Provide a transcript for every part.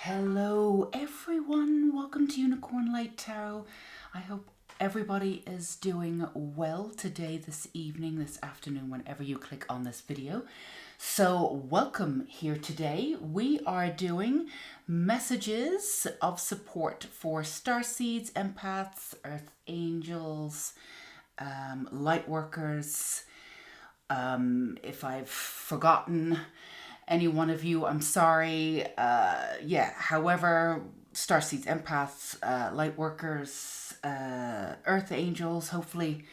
Hello everyone, welcome to Unicorn Light Tarot. I hope everybody is doing well today, this evening, this afternoon, whenever you click on this video. So welcome here today. We are doing messages of support for Starseeds, Empaths, Earth Angels, Lightworkers. If I've forgotten any one of you, I'm sorry. However, Starseeds, Empaths, Lightworkers, Earth Angels, hopefully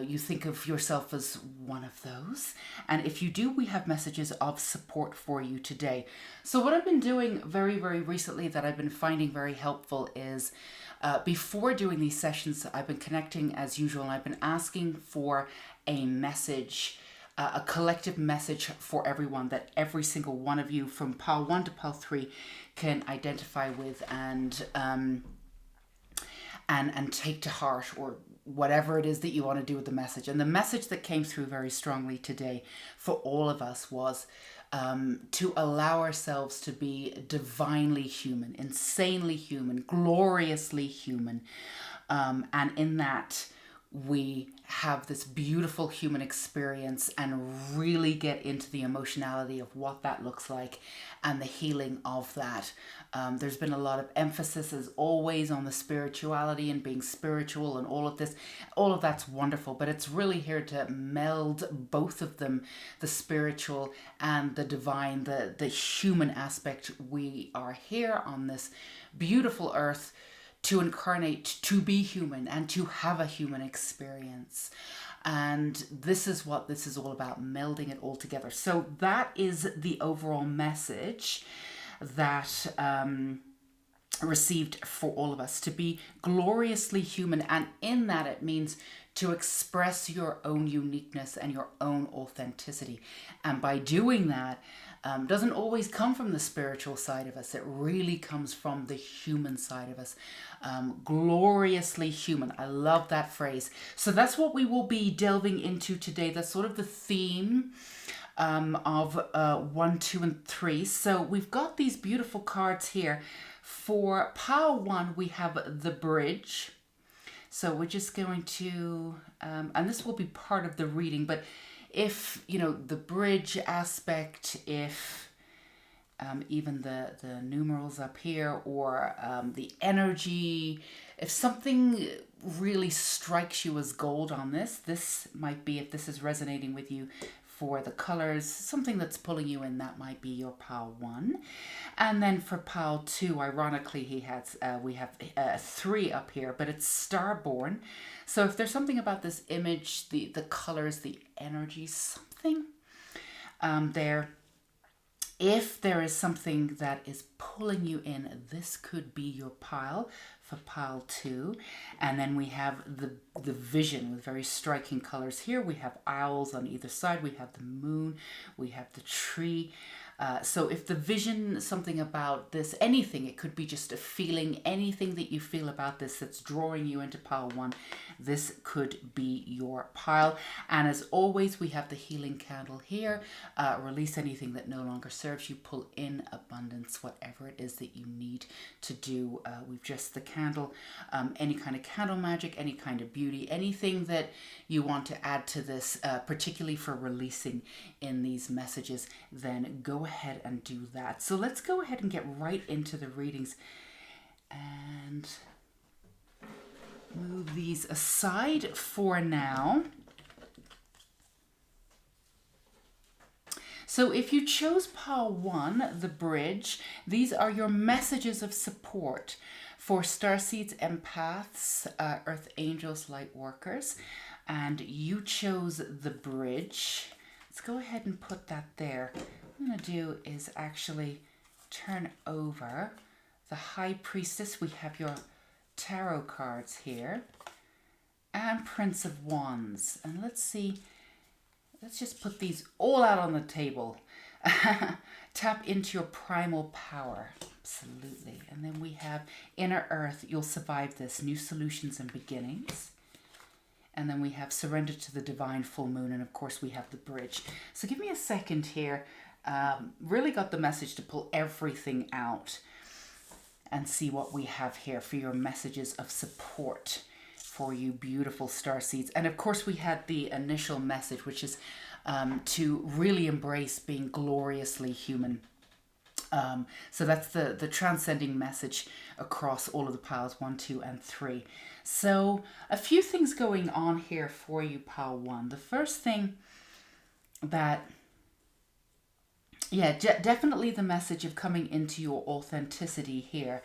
you think of yourself as one of those. And if you do, we have messages of support for you today. So what I've been doing very, very recently that I've been finding very helpful is before doing these sessions, I've been connecting as usual, and I've been asking for a message, a collective message for everyone that every single one of you from pile 1 to pile 3 can identify with and take to heart, or whatever it is that you want to do with the message. And the message that came through very strongly today for all of us was to allow ourselves to be divinely human, insanely human, gloriously human. And in that, we have this beautiful human experience and really get into the emotionality of what that looks like and the healing of that. There's been a lot of emphasis, as always, on the spirituality and being spiritual and all of this. All of that's wonderful, but it's really here to meld both of them, the spiritual and the divine, the human aspect. We are here on this beautiful earth to incarnate, to be human, and to have a human experience. And this is what this is all about, melding it all together. So that is the overall message that received for all of us, to be gloriously human. And in that, it means to express your own uniqueness and your own authenticity. And by doing that, doesn't always come from the spiritual side of us. It really comes from the human side of us. Gloriously human. I love that phrase. So that's what we will be delving into today. That's sort of the theme of 1, 2, and 3. So we've got these beautiful cards here. For pile 1, we have the bridge. So we're just going to, and this will be part of the reading, but if, you know, the bridge aspect, if even the numerals up here, or the energy, if something really strikes you as gold on this might be, if this is resonating with you, for the colors, something that's pulling you in, that might be your pile 1. And then for pile 2, ironically, we have 3 up here, but it's Starborn. So if there's something about this image, the colors, the energy, something there. If there is something that is pulling you in, this could be your pile for pile 2. And then we have the vision with very striking colors here. We have owls on either side. We have the moon. We have the tree. So if the vision, something about this, anything, it could be just a feeling, anything that you feel about this that's drawing you into pile 1, this could be your pile. And as always, we have the healing candle here. Release anything that no longer serves you. Pull in abundance, whatever it is that you need to do. We've just the candle, any kind of candle magic, any kind of beauty, anything that you want to add to this, particularly for releasing in these messages, then go ahead and do that. So let's go ahead and get right into the readings and move these aside for now. So if you chose pile 1, the bridge, these are your messages of support for Starseeds, Empaths, Earth Angels, Lightworkers, and you chose the bridge. Let's go ahead and put that there. What I'm going to do is actually turn over the High Priestess. We have your tarot cards here, and Prince of Wands. And let's see, let's just put these all out on the table. Tap into your primal power. Absolutely. And then we have Inner Earth. You'll survive this. New solutions and beginnings. And then we have Surrender to the Divine Full Moon. And of course we have the bridge. So give me a second here. really got the message to pull everything out and see what we have here for your messages of support for you beautiful starseeds. And of course we had the initial message, which is to really embrace being gloriously human. So that's the transcending message across all of the piles 1, 2, and 3. So a few things going on here for you, pile 1. The first thing that, yeah, definitely the message of coming into your authenticity here.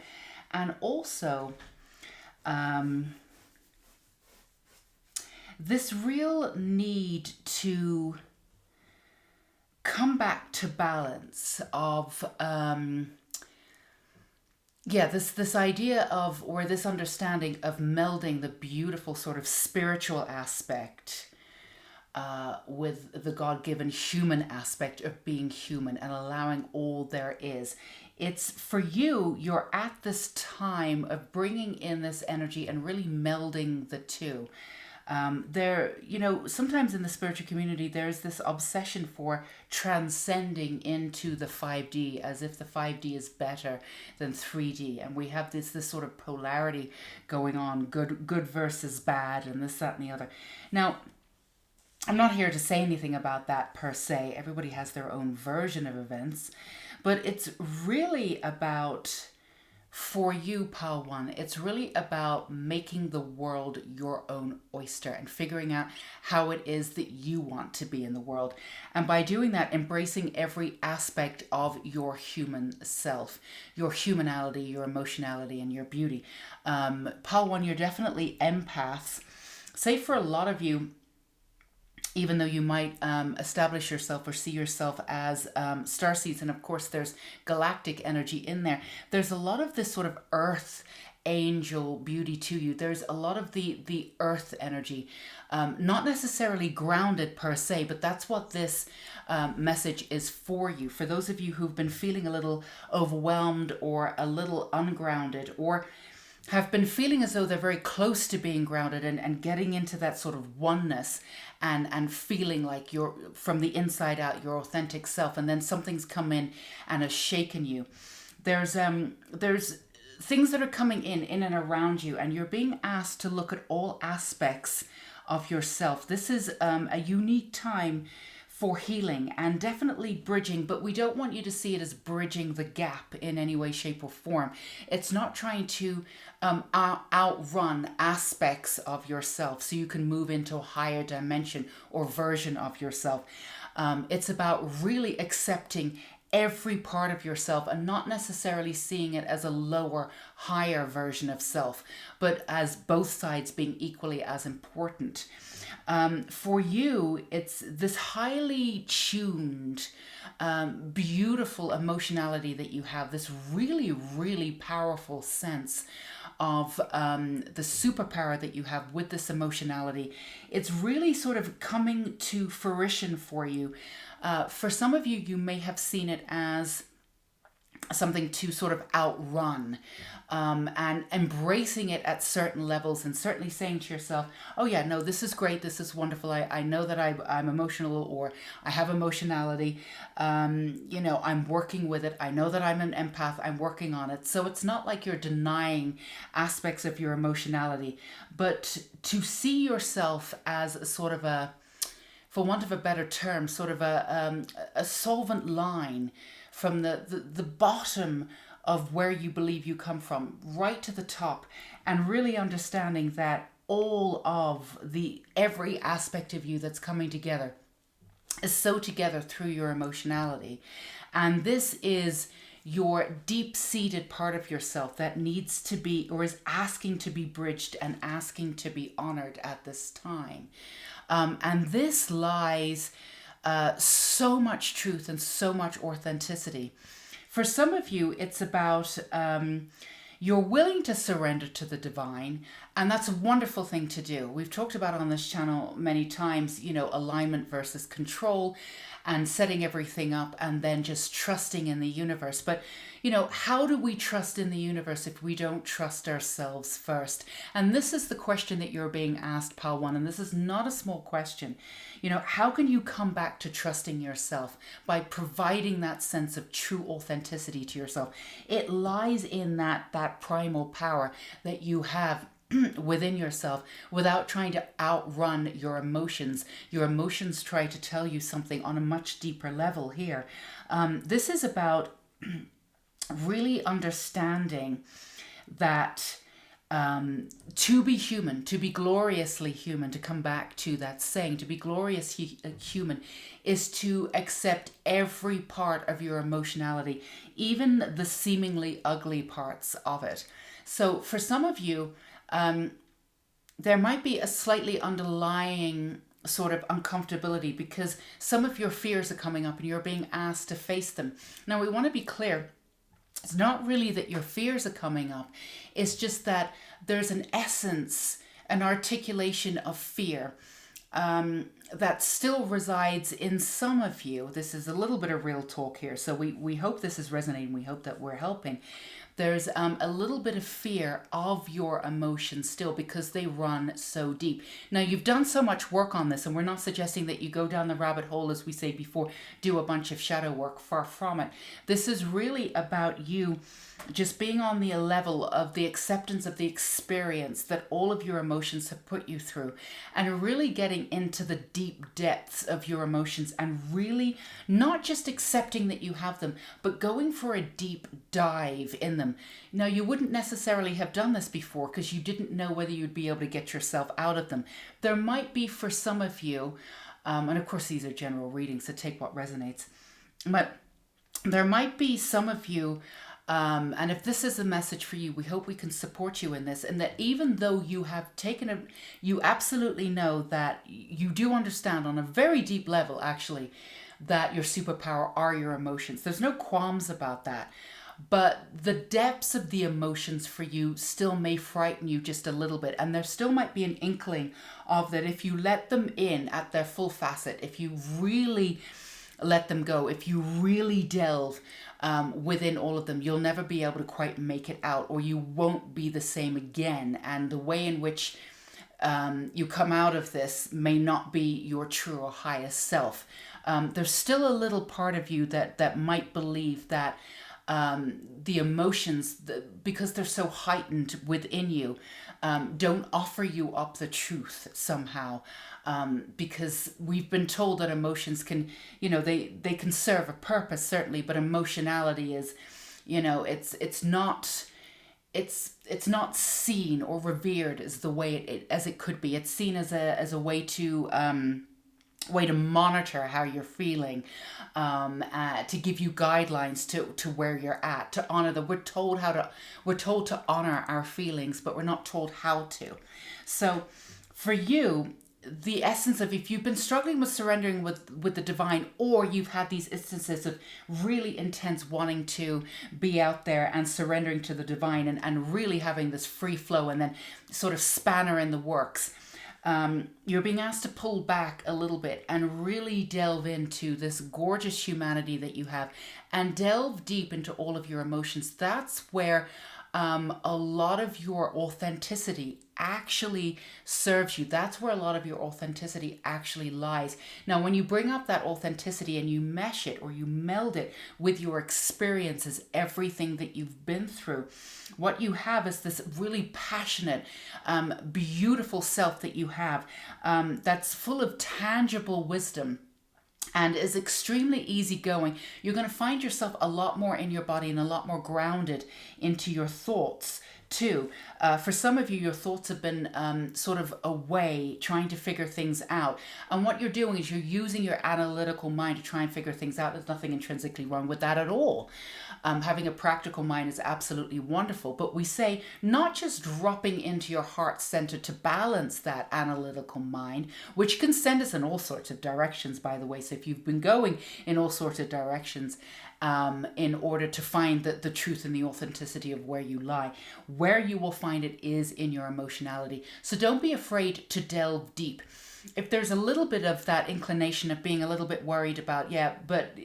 And also this real need to come back to balance of this idea of, or this understanding of melding the beautiful sort of spiritual aspect with the God-given human aspect of being human and allowing all there is. It's for you, you're at this time of bringing in this energy and really melding the two. Sometimes in the spiritual community, there's this obsession for transcending into the 5D as if the 5D is better than 3D. And we have this sort of polarity going on, good versus bad, and this, that, and the other. Now, I'm not here to say anything about that per se. Everybody has their own version of events. But it's really about, for you, pile 1, it's really about making the world your own oyster and figuring out how it is that you want to be in the world. And by doing that, embracing every aspect of your human self, your humanality, your emotionality, and your beauty. Pile 1, you're definitely empaths. Say for a lot of you, even though you might establish yourself or see yourself as starseeds, and of course there's galactic energy in there, there's a lot of this sort of earth angel beauty to you. There's a lot of the earth energy, not necessarily grounded per se, but that's what this message is for you. For those of you who've been feeling a little overwhelmed or a little ungrounded, or have been feeling as though they're very close to being grounded and getting into that sort of oneness and feeling like you're from the inside out, your authentic self, and then something's come in and has shaken you. There's things that are coming in and around you, and you're being asked to look at all aspects of yourself. This is a unique time for healing and definitely bridging, but we don't want you to see it as bridging the gap in any way, shape, or form. It's not trying to outrun aspects of yourself so you can move into a higher dimension or version of yourself. It's about really accepting every part of yourself and not necessarily seeing it as a lower, higher version of self, but as both sides being equally as important. For you, it's this highly tuned, beautiful emotionality that you have, this really, really powerful sense of the superpower that you have with this emotionality. It's really sort of coming to fruition for you. For some of you, you may have seen it as something to sort of outrun, and embracing it at certain levels, and certainly saying to yourself, oh yeah, no, this is great, this is wonderful, I know that I'm emotional, or I have emotionality, I'm working with it, I know that I'm an empath, I'm working on it. So it's not like you're denying aspects of your emotionality, but to see yourself as a sort of a, for want of a better term, sort of a solvent line from the bottom of where you believe you come from, right to the top, and really understanding that all of every aspect of you that's coming together is so together through your emotionality. And this is your deep-seated part of yourself that needs to be, or is asking to be bridged and asking to be honored at this time. And this lies so much truth and so much authenticity. For some of you, it's about you're willing to surrender to the divine, and that's a wonderful thing to do. We've talked about on this channel many times, alignment versus control. and setting everything up and then just trusting in the universe. But, how do we trust in the universe if we don't trust ourselves first? And this is the question that you're being asked, Pal One, and this is not a small question. How can you come back to trusting yourself? By providing that sense of true authenticity to yourself. It lies in that primal power that you have within yourself, without trying to outrun your emotions. Your emotions try to tell you something on a much deeper level here. This is about really understanding that to be human, to be gloriously human, to come back to that saying, to be gloriously human is to accept every part of your emotionality, even the seemingly ugly parts of it. So for some of you, there might be a slightly underlying sort of uncomfortability because some of your fears are coming up and you're being asked to face them. Now, we want to be clear. It's not really that your fears are coming up. It's just that there's an essence, an articulation of fear that still resides in some of you. This is a little bit of real talk here. So we hope this is resonating. We hope that we're helping. There's a little bit of fear of your emotions still because they run so deep. Now, you've done so much work on this, and we're not suggesting that you go down the rabbit hole, as we say before, do a bunch of shadow work. Far from it. This is really about you just being on the level of the acceptance of the experience that all of your emotions have put you through, and really getting into the deep depths of your emotions and really not just accepting that you have them, but going for a deep dive in them. Now, you wouldn't necessarily have done this before because you didn't know whether you'd be able to get yourself out of them. There might be for some of you, and of course these are general readings, so take what resonates, but there might be some of you, and if this is a message for you, we hope we can support you in this, and that even though you have taken you absolutely know that you do understand on a very deep level, actually, that your superpower are your emotions. There's no qualms about that. But the depths of the emotions for you still may frighten you just a little bit. And there still might be an inkling of that if you let them in at their full facet, if you really let them go, if you really delve within all of them, you'll never be able to quite make it out, or you won't be the same again. And the way in which you come out of this may not be your true or highest self. There's still a little part of you that might believe that the emotions, because they're so heightened within you, don't offer you up the truth somehow. Because we've been told that emotions can, they can serve a purpose, certainly, but emotionality is, it's not seen or revered as the way as it could be. It's seen as a way to monitor how you're feeling, to give you guidelines to where you're at, to honor them. We're told to honor our feelings, but we're not told how to. So for you, the essence of, if you've been struggling with surrendering with the divine, or you've had these instances of really intense wanting to be out there and surrendering to the divine and really having this free flow and then sort of spanner in the works, you're being asked to pull back a little bit and really delve into this gorgeous humanity that you have and delve deep into all of your emotions. That's where a lot of your authenticity actually serves you. That's where a lot of your authenticity actually lies. Now, when you bring up that authenticity and you mesh it or you meld it with your experiences, everything that you've been through, what you have is this really passionate, beautiful self that you have, that's full of tangible wisdom and is extremely easygoing. You're going to find yourself a lot more in your body and a lot more grounded into your thoughts too. For some of you, your thoughts have been sort of away trying to figure things out. And what you're doing is you're using your analytical mind to try and figure things out. There's nothing intrinsically wrong with that at all. Having a practical mind is absolutely wonderful. But we say not just dropping into your heart center to balance that analytical mind, which can send us in all sorts of directions, by the way. So if you've been going in all sorts of directions, in order to find the truth and the authenticity of where you lie. Where you will find it is in your emotionality. So don't be afraid to delve deep. if there's a little bit of that inclination of being a little bit worried about, yeah, but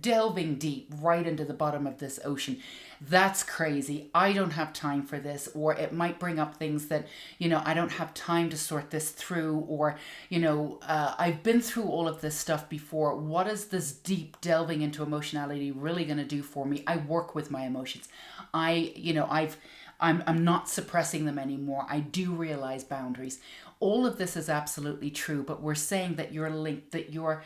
delving deep right into the bottom of this ocean, that's crazy. I don't have time for this. Or it might bring up things that, I don't have time to sort this through. Or, I've been through all of this stuff before. What is this deep delving into emotionality really going to do for me? I work with my emotions. I'm not suppressing them anymore. I do realize boundaries. All of this is absolutely true, but we're saying that you're linked, that your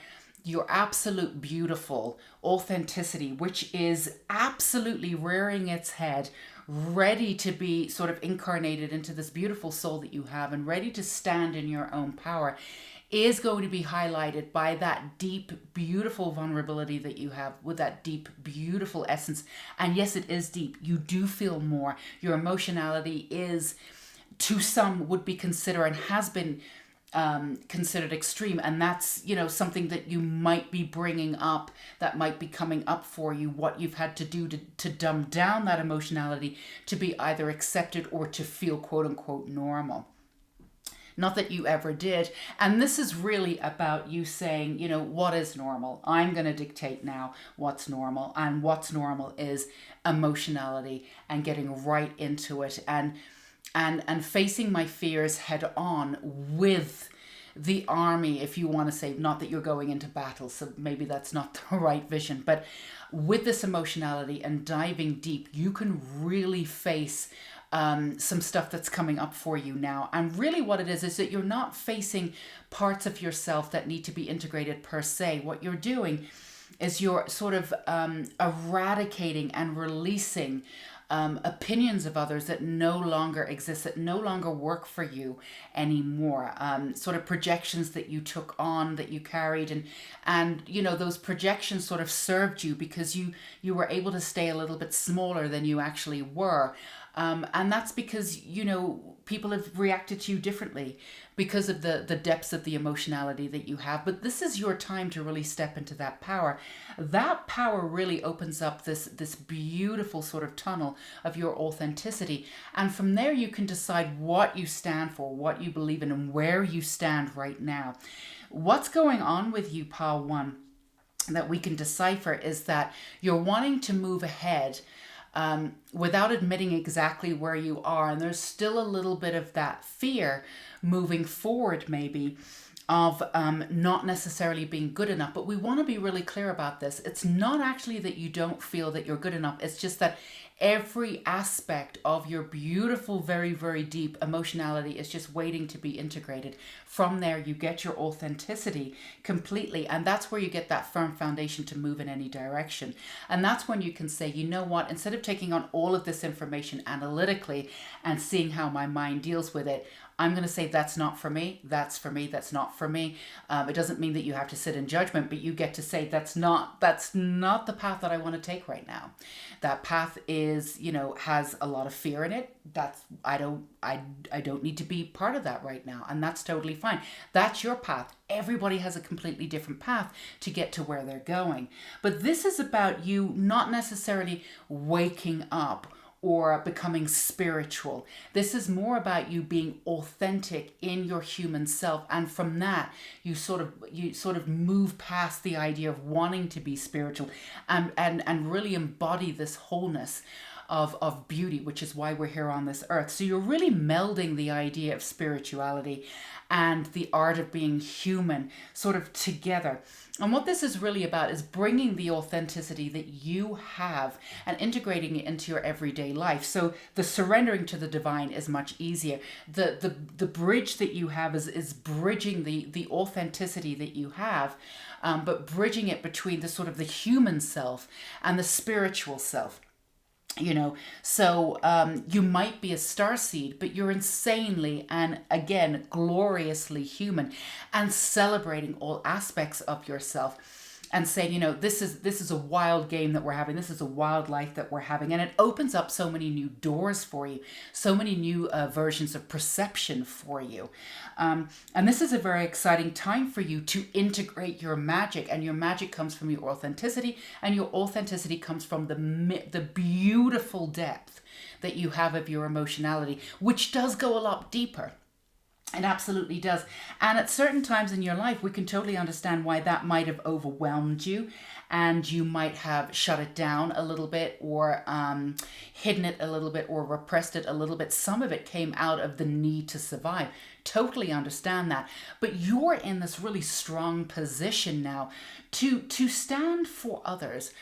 absolute beautiful authenticity, which is absolutely rearing its head, ready to be sort of incarnated into this beautiful soul that you have and ready to stand in your own power, is going to be highlighted by that deep, beautiful vulnerability that you have with that deep, beautiful essence. And yes, it is deep. You do feel more. Your emotionality is, to some, would be considered and has been considered extreme. And that's, something that you might be bringing up, that might be coming up for you, what you've had to do to dumb down that emotionality to be either accepted or to feel quote unquote normal. Not that you ever did. And this is really about you saying, what is normal? I'm going to dictate now what's normal. And what's normal is emotionality and getting right into it and facing my fears head on with the army, if you want to say, not that you're going into battle, so maybe that's not the right vision, but with this emotionality and diving deep, you can really face some stuff that's coming up for you now. And really what it is that you're not facing parts of yourself that need to be integrated per se. What you're doing is you're sort of eradicating and releasing opinions of others that no longer exist, that no longer work for you anymore. Sort of projections that you took on, that you carried, and those projections sort of served you because you were able to stay a little bit smaller than you actually were. And that's because, people have reacted to you differently because of the depths of the emotionality that you have. But this is your time to really step into that power. That power really opens up this beautiful sort of tunnel of your authenticity. And from there, you can decide what you stand for, what you believe in, and where you stand right now. What's going on with you, Pile 1, that we can decipher is that you're wanting to move ahead without admitting exactly where you are. And there's still a little bit of that fear moving forward, maybe, of not necessarily being good enough. But we want to be really clear about this. It's not actually that you don't feel that you're good enough. It's just that every aspect of your beautiful, very, very deep emotionality is just waiting to be integrated. From there, you get your authenticity completely. And that's where you get that firm foundation to move in any direction. And that's when you can say, you know what, instead of taking on all of this information analytically and seeing how my mind deals with it, I'm going to say that's not for me, that's for me, that's not for me. It doesn't mean that you have to sit in judgment, but you get to say that's not the path that I want to take right now. That path is, has a lot of fear in it. I don't need to be part of that right now. And that's totally fine. That's your path. Everybody has a completely different path to get to where they're going. But this is about you not necessarily waking up or becoming spiritual. This is more about you being authentic in your human self, and from that you sort of move past the idea of wanting to be spiritual and really embody this wholeness of beauty, which is why we're here on this earth. So you're really melding the idea of spirituality and the art of being human sort of together. And what this is really about is bringing the authenticity that you have and integrating it into your everyday life. So the surrendering to the divine is much easier. The bridge that you have is bridging the authenticity that you have, but bridging it between the sort of the human self and the spiritual self. So you might be a starseed, but you're insanely and again gloriously human, and celebrating all aspects of yourself and saying, this is a wild game that we're having, this is a wild life that we're having, and it opens up so many new doors for you, so many new versions of perception for you, and this is a very exciting time for you to integrate your magic. And your magic comes from your authenticity, and your authenticity comes from the beautiful depth that you have of your emotionality, which does go a lot deeper. It absolutely does. And at certain times in your life, we can totally understand why that might have overwhelmed you, and you might have shut it down a little bit, or hidden it a little bit, or repressed it a little bit. Some of it came out of the need to survive. Totally understand that. But you're in this really strong position now to stand for others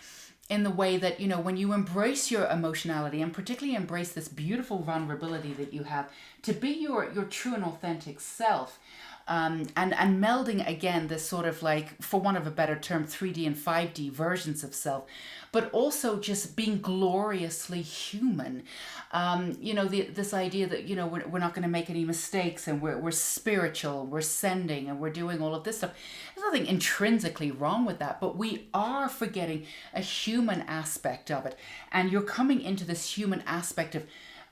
in the way that, when you embrace your emotionality, and particularly embrace this beautiful vulnerability that you have, to be your true and authentic self, and melding again this sort of, like, for want of a better term, 3D and 5D versions of self, but also just being gloriously human. This idea that, we're not going to make any mistakes, and we're spiritual, we're sending, and we're doing all of this stuff. There's nothing intrinsically wrong with that, but we are forgetting a human aspect of it. And you're coming into this human aspect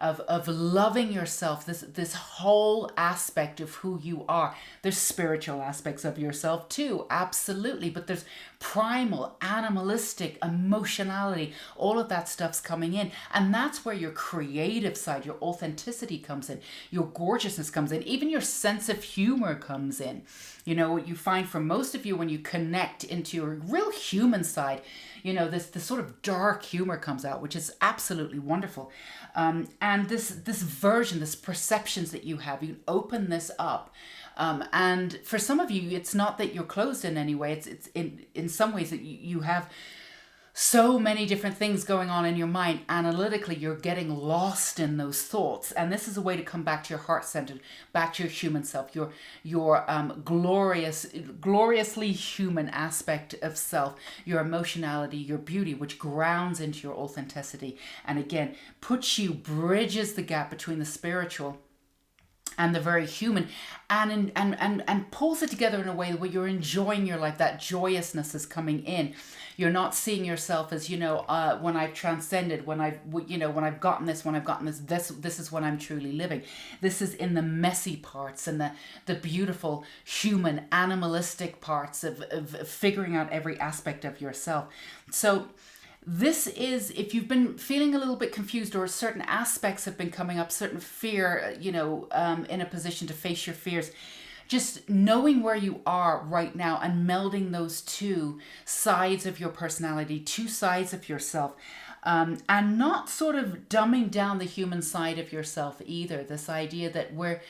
of loving yourself, this whole aspect of who you are. There's spiritual aspects of yourself too, absolutely, but there's primal, animalistic, emotionality, all of that stuff's coming in. And that's where your creative side, your authenticity comes in, your gorgeousness comes in, even your sense of humor comes in. What you find for most of you when you connect into your real human side, this sort of dark humor comes out, which is absolutely wonderful. And this version, this perceptions that you have, you can open this up. And for some of you, it's not that you're closed in any way. It's in some ways that you have so many different things going on in your mind. Analytically, you're getting lost in those thoughts, and this is a way to come back to your heart-centered, back to your human self, your gloriously human aspect of self, your emotionality, your beauty, which grounds into your authenticity, and again bridges the gap between the spiritual and the very human, and pulls it together in a way where you're enjoying your life. That joyousness is coming in. You're not seeing yourself as, when I've transcended, when I've gotten this, this is when I'm truly living. This is in the messy parts and the beautiful human animalistic parts of figuring out every aspect of yourself. So this is, if you've been feeling a little bit confused, or certain aspects have been coming up, certain fear, in a position to face your fears, just knowing where you are right now and melding those two sides of your personality, two sides of yourself, and not sort of dumbing down the human side of yourself either. This idea that we're,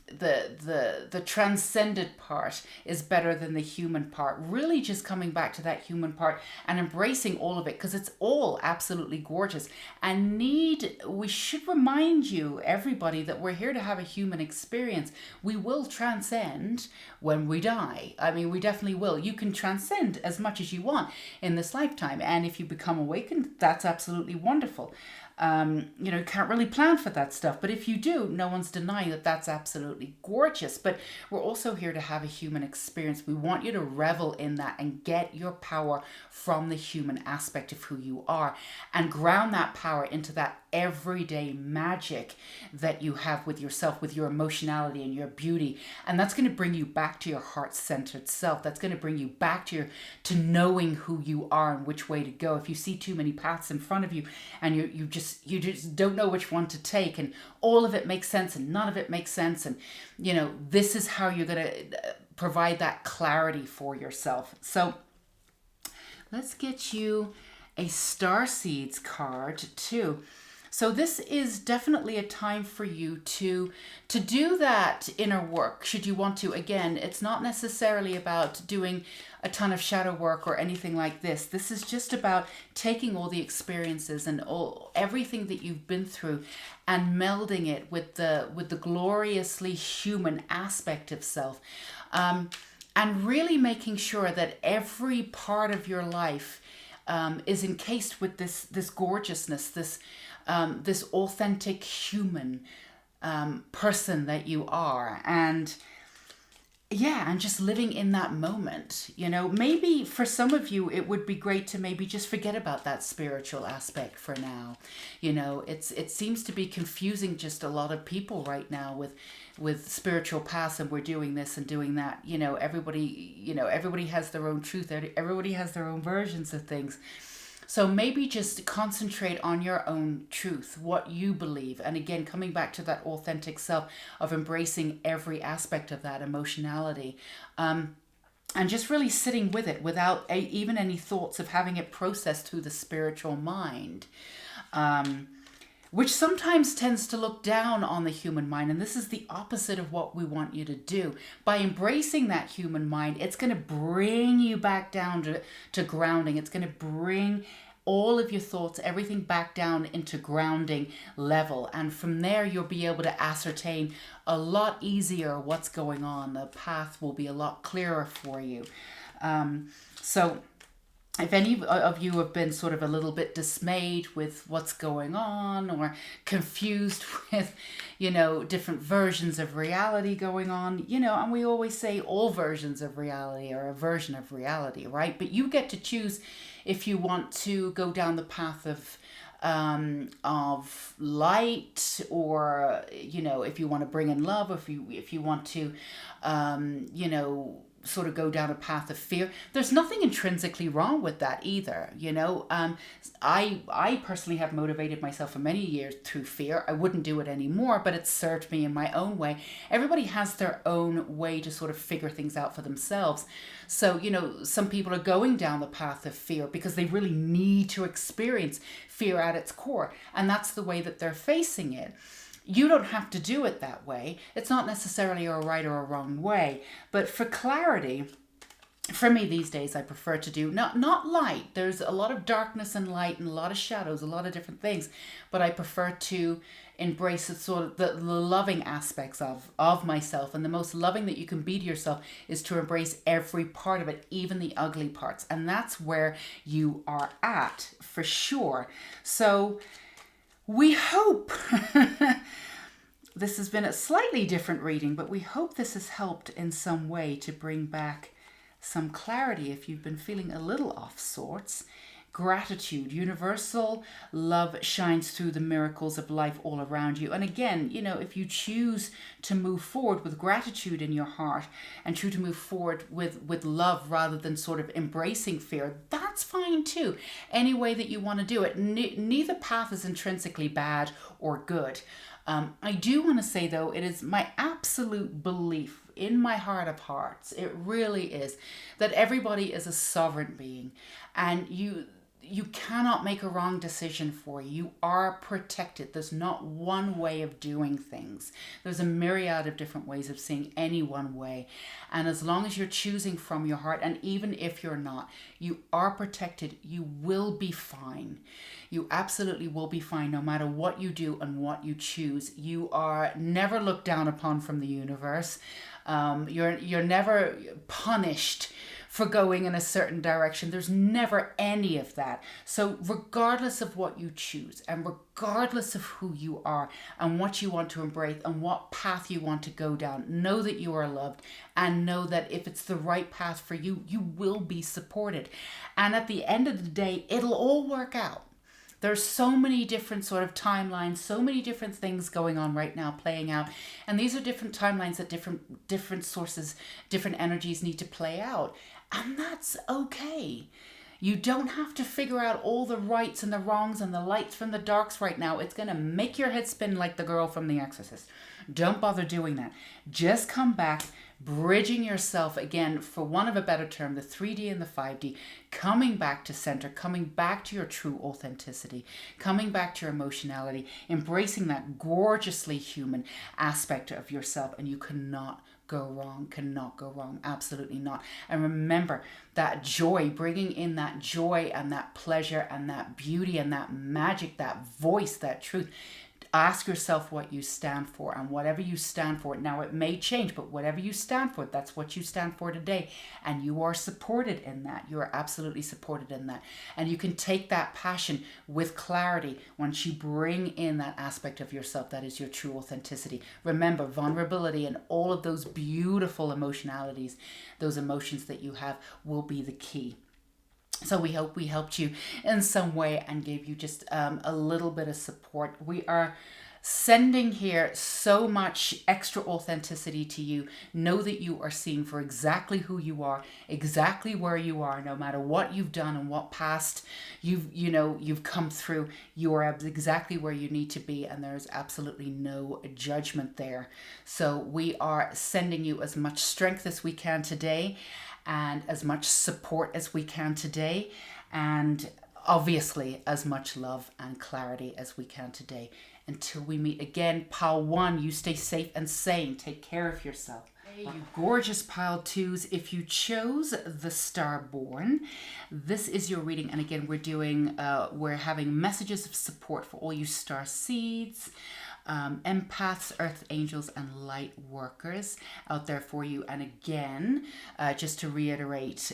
the transcended part is better than the human part. Really just coming back to that human part and embracing all of it, because it's all absolutely gorgeous. And we should remind you, everybody, that we're here to have a human experience. We will transcend when we die. I mean, we definitely will. You can transcend as much as you want in this lifetime, and if you become awakened, that's absolutely wonderful. You can't really plan for that stuff, but if you do, no one's denying that that's absolutely gorgeous. But we're also here to have a human experience. We want you to revel in that and get your power from the human aspect of who you are, and ground that power into that everyday magic that you have with yourself, with your emotionality and your beauty. And that's going to bring you back to your heart-centered self. That's going to bring you back to knowing who you are and which way to go. If you see too many paths in front of you, and you just don't know which one to take, and all of it makes sense and none of it makes sense, and this is how you're going to provide that clarity for yourself. So let's get you a Starseeds card too. So this is definitely a time for you to do that inner work, should you want to. Again, it's not necessarily about doing a ton of shadow work or anything like this. This is just about taking all the experiences and everything that you've been through, and melding it with the gloriously human aspect of self, and really making sure that every part of your life is encased with this gorgeousness, this authentic human person that you are. And just living in that moment. Maybe for some of you, it would be great to maybe just forget about that spiritual aspect for now. It seems to be confusing just a lot of people right now with spiritual paths, and we're doing this and doing that. Everybody has their own truth. Everybody has their own versions of things. So maybe just concentrate on your own truth, what you believe. And again, coming back to that authentic self of embracing every aspect of that emotionality. And just really sitting with it without even any thoughts of having it processed through the spiritual mind, which sometimes tends to look down on the human mind. And this is the opposite of what we want you to do. By embracing that human mind, it's going to bring you back down to grounding. It's going to bring all of your thoughts, everything back down into grounding level. And from there, you'll be able to ascertain a lot easier what's going on. The path will be a lot clearer for you. So if any of you have been sort of a little bit dismayed with what's going on, or confused with, different versions of reality going on, and we always say all versions of reality are a version of reality, right? But you get to choose if you want to go down the path of light, or if you want to bring in love, or if you want to sort of go down a path of fear. There's nothing intrinsically wrong with that either. I personally have motivated myself for many years through fear. I wouldn't do it anymore, but it served me in my own way. Everybody has their own way to sort of figure things out for themselves. So, some people are going down the path of fear because they really need to experience fear at its core. And that's the way that they're facing it. You don't have to do it that way. It's not necessarily a right or a wrong way. But for clarity, for me these days, I prefer to do not light. There's a lot of darkness and light and a lot of shadows, a lot of different things. But I prefer to embrace it, sort of the loving aspects of myself. And the most loving that you can be to yourself is to embrace every part of it, even the ugly parts. And that's where you are at, for sure. So we hope this has been a slightly different reading, but we hope this has helped in some way to bring back some clarity if you've been feeling a little off sorts. Gratitude, universal love shines through the miracles of life all around you. And again, if you choose to move forward with gratitude in your heart and choose to move forward with love rather than sort of embracing fear, that's fine too. Any way that you want to do it. Neither path is intrinsically bad or good. I do want to say, though, it is my absolute belief in my heart of hearts, it really is, that everybody is a sovereign being, and you cannot make a wrong decision for you. You are protected. There's not one way of doing things. There's a myriad of different ways of seeing any one way. And as long as you're choosing from your heart, and even if you're not, you are protected. You will be fine. You absolutely will be fine no matter what you do and what you choose. You are never looked down upon from the universe. You're never punished for going in a certain direction. There's never any of that. So regardless of what you choose, and regardless of who you are and what you want to embrace and what path you want to go down, know that you are loved, and know that if it's the right path for you, you will be supported. And at the end of the day, it'll all work out. There's so many different sort of timelines, so many different things going on right now, playing out. And these are different timelines that different sources, different energies need to play out. And that's okay. You don't have to figure out all the rights and the wrongs and the lights from the darks right now. It's going to make your head spin like the girl from The Exorcist. Don't bother doing that. Just come back, bridging yourself again, for want of a better term, the 3D and the 5D, coming back to center, coming back to your true authenticity, coming back to your emotionality, embracing that gorgeously human aspect of yourself, and you cannot go wrong, absolutely not. And remember that joy, bringing in that joy and that pleasure and that beauty and that magic, that voice, that truth. Ask yourself what you stand for, and whatever you stand for, now it may change, but whatever you stand for, that's what you stand for today. And you are supported in that. You are absolutely supported in that. And you can take that passion with clarity once you bring in that aspect of yourself that is your true authenticity. Remember, vulnerability and all of those beautiful emotionalities, those emotions that you have, will be the key. So we hope we helped you in some way and gave you just a little bit of support. We are sending here so much extra authenticity to you. Know that you are seen for exactly who you are, exactly where you are, no matter what you've done and what past you've come through. You are exactly where you need to be, and there's absolutely no judgment there. So we are sending you as much strength as we can today, and as much support as we can today, and obviously as much love and clarity as we can today. Until we meet again, Pile 1, you stay safe and sane. Take care of yourself. Hey, you gorgeous Pile 2s, if you chose the Starborn, this is your reading. And again, we're having messages of support for all you Starseeds, empaths, earth angels, and light workers out there for you. And again, just to reiterate,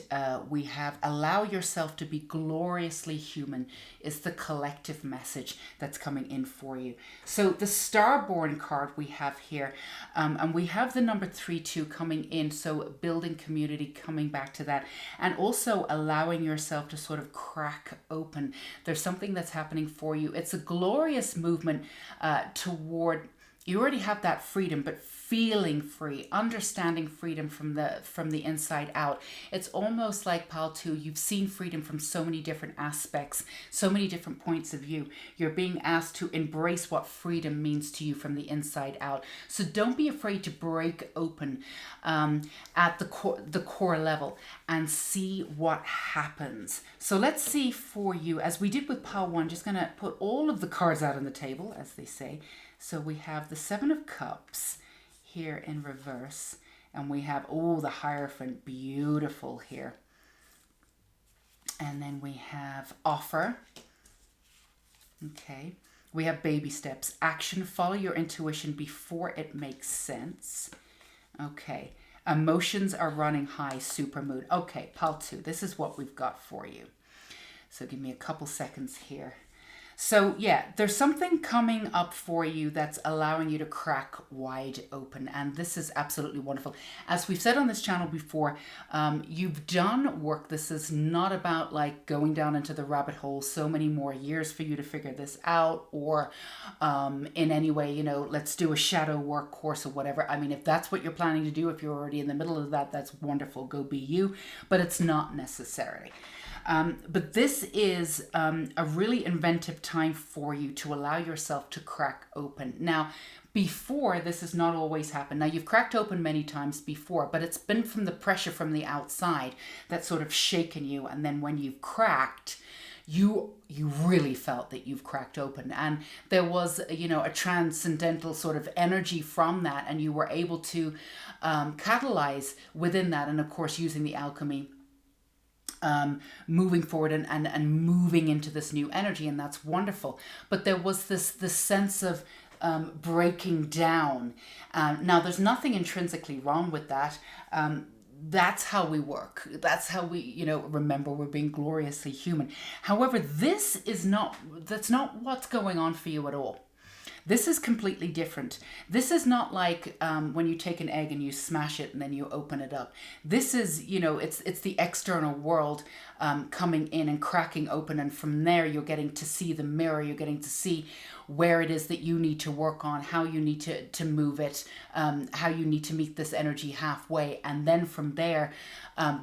we have allow yourself to be gloriously human is the collective message that's coming in for you. So the Starborn card we have here, and we have the number 3-2 coming in. So building community, coming back to that, and also allowing yourself to sort of crack open. There's something that's happening for you. It's a glorious movement toward, you already have that freedom, but feeling free, understanding freedom from the inside out. It's almost like Pile 2, you've seen freedom from so many different aspects, so many different points of view. You're being asked to embrace what freedom means to you from the inside out. So don't be afraid to break open at the core level and see what happens. So let's see for you, as we did with Pile 1, just going to put all of the cards out on the table, as they say. So we have the 7 of Cups here in reverse, and we have, oh, the Hierophant, beautiful here. And then we have Offer. Okay. We have Baby Steps, Action, follow your intuition before it makes sense. Okay. Emotions are running high, super mood. Okay, Pile 2, this is what we've got for you. So give me a couple seconds here. So yeah, there's something coming up for you that's allowing you to crack wide open. And this is absolutely wonderful. As we've said on this channel before, you've done work. This is not about like going down into the rabbit hole, so many more years for you to figure this out, or in any way, you know, let's do a shadow work course or whatever. I mean, if that's what you're planning to do, if you're already in the middle of that, that's wonderful. Go be you, but it's not necessary. But this is a really inventive time for you to allow yourself to crack open. Now, before, this has not always happened. Now, you've cracked open many times before, but it's been from the pressure from the outside that's sort of shaken you. And then when you've cracked, you really felt that you've cracked open. And there was, you know, a transcendental sort of energy from that. And you were able to catalyze within that. And of course, using the alchemy, moving forward and moving into this new energy, and that's wonderful. But there was this sense of breaking down. Now, there's nothing intrinsically wrong with that. That's how we work. That's how we, you know, remember we're being gloriously human. However, that's not what's going on for you at all. This is completely different. This is not like when you take an egg and you smash it and then you open it up. This is, you know, it's the external world coming in and cracking open. And from there, you're getting to see the mirror. You're getting to see where it is that you need to work on, how you need to move it, how you need to meet this energy halfway. And then from there,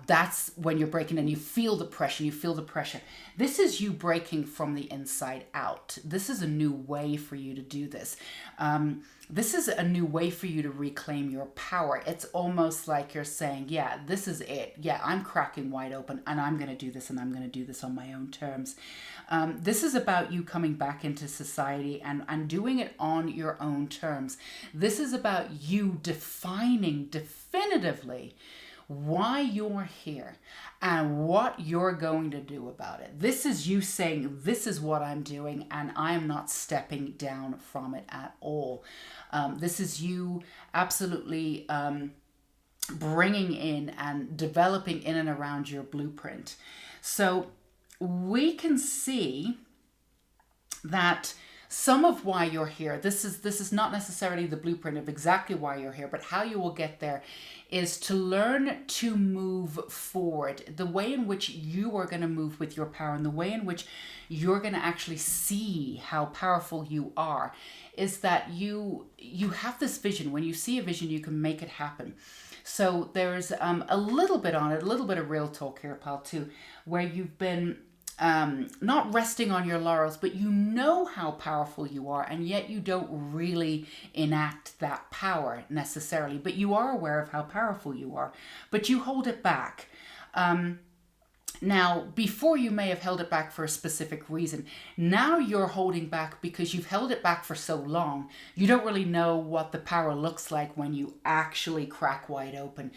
that's when you're breaking and you feel the pressure. You feel the pressure. This is you breaking from the inside out. This is a new way for you to do this. This is a new way for you to reclaim your power. It's almost like you're saying, yeah, this is it. Yeah, I'm cracking wide open and I'm going to do this, and I'm going to do this on my own terms. This is about you coming back into society and doing it on your own terms. This is about you defining definitively why you're here and what you're going to do about it. This is you saying, this is what I'm doing, and I'm not stepping down from it at all. This is you absolutely bringing in and developing in and around your blueprint. So we can see that some of why you're here. This is not necessarily the blueprint of exactly why you're here, but how you will get there is to learn to move forward. The way in which you are going to move with your power, and the way in which you're going to actually see how powerful you are, is that you have this vision. When you see a vision, you can make it happen. So there's a little bit on it, a little bit of real talk here, pal, too, where you've been not resting on your laurels, but you know how powerful you are, and yet you don't really enact that power necessarily, but you are aware of how powerful you are, but you hold it back. Now, before you may have held it back for a specific reason. Now you're holding back because you've held it back for so long. You don't really know what the power looks like when you actually crack wide open.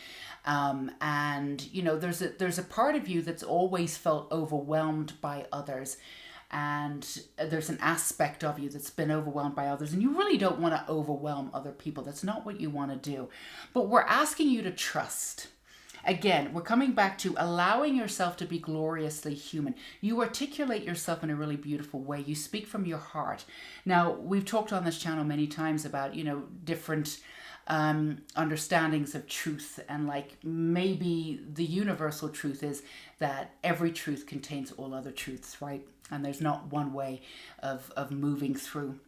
And, you know, there's a part of you that's always felt overwhelmed by others. And there's an aspect of you that's been overwhelmed by others. And you really don't want to overwhelm other people. That's not what you want to do. But we're asking you to trust. Again, we're coming back to allowing yourself to be gloriously human. You articulate yourself in a really beautiful way. You speak from your heart. Now, we've talked on this channel many times about, you know, different understandings of truth, and like maybe the universal truth is that every truth contains all other truths, right? And there's not one way of moving through.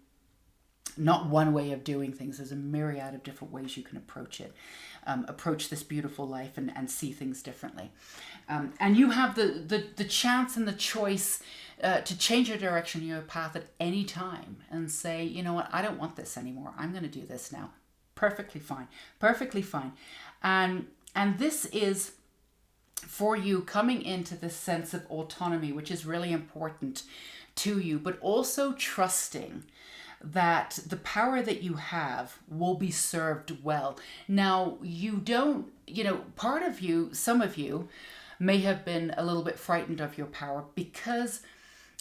Not one way of doing things. There's a myriad of different ways you can approach it. Approach this beautiful life and see things differently. And you have the chance and the choice to change your direction, your path at any time, and say, you know what, I don't want this anymore. I'm going to do this now. Perfectly fine. Perfectly fine. And this is for you coming into this sense of autonomy, which is really important to you, but also trusting that the power that you have will be served well. Now, you don't, you know, part of you, some of you may have been a little bit frightened of your power because